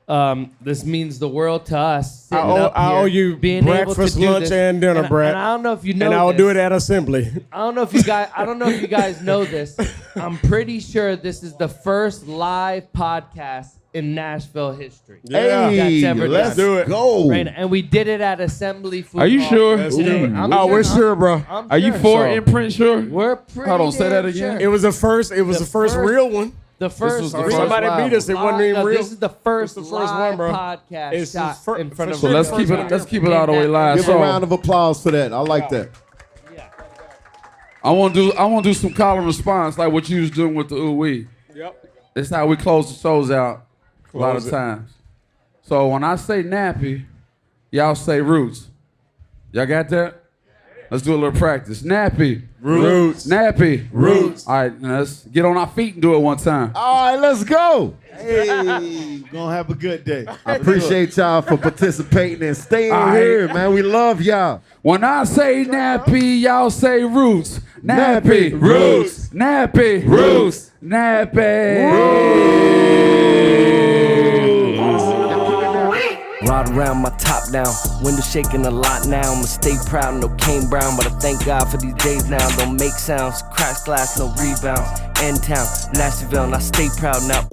This means the world to us. I owe you being breakfast, able to do lunch, this. and dinner, Brett. And I don't know if you know. And I will this. do it at assembly. I don't know if you guys know this. I'm pretty sure this is the first live podcast in Nashville history. Yeah. Hey, That's ever let's done. do it. go. Right, and we did it at Assembly Food Are you Hall sure? today. Ooh. I'm We're sure, bro. I'm Are you sure. for So, imprint sure? We're pretty Hold on, say that damn again. sure. It was the first. It was the first real one. The first. was the If first somebody live beat us, it wasn't even real. This is the first, It's the first live one, bro. podcast It's the shot fir- in front for of. sure. So let's keep it all the way live. Give a So round of applause for that. I like that. I want to do some call and response like what you was doing with the ooh wee. Yep. That's how we close the shows out a lot of Close it. times. So when I say nappy, y'all say roots. Y'all got that? Let's do a little practice. Nappy. Roots. Nappy. Roots. All right, now let's get on our feet and do it one time. All right, let's go. Hey, gonna have a good day. I appreciate y'all for participating and staying All right. here, man. We love y'all. When I say nappy, y'all say roots. Nappy. Roots. Nappy. Roots. Nappy. Ride around my top down, window shaking a lot now. I'ma stay proud, no Kane Brown, but I thank God for these days now. Don't make sounds, crash glass, no rebounds. End town, Nashville, and I stay proud now.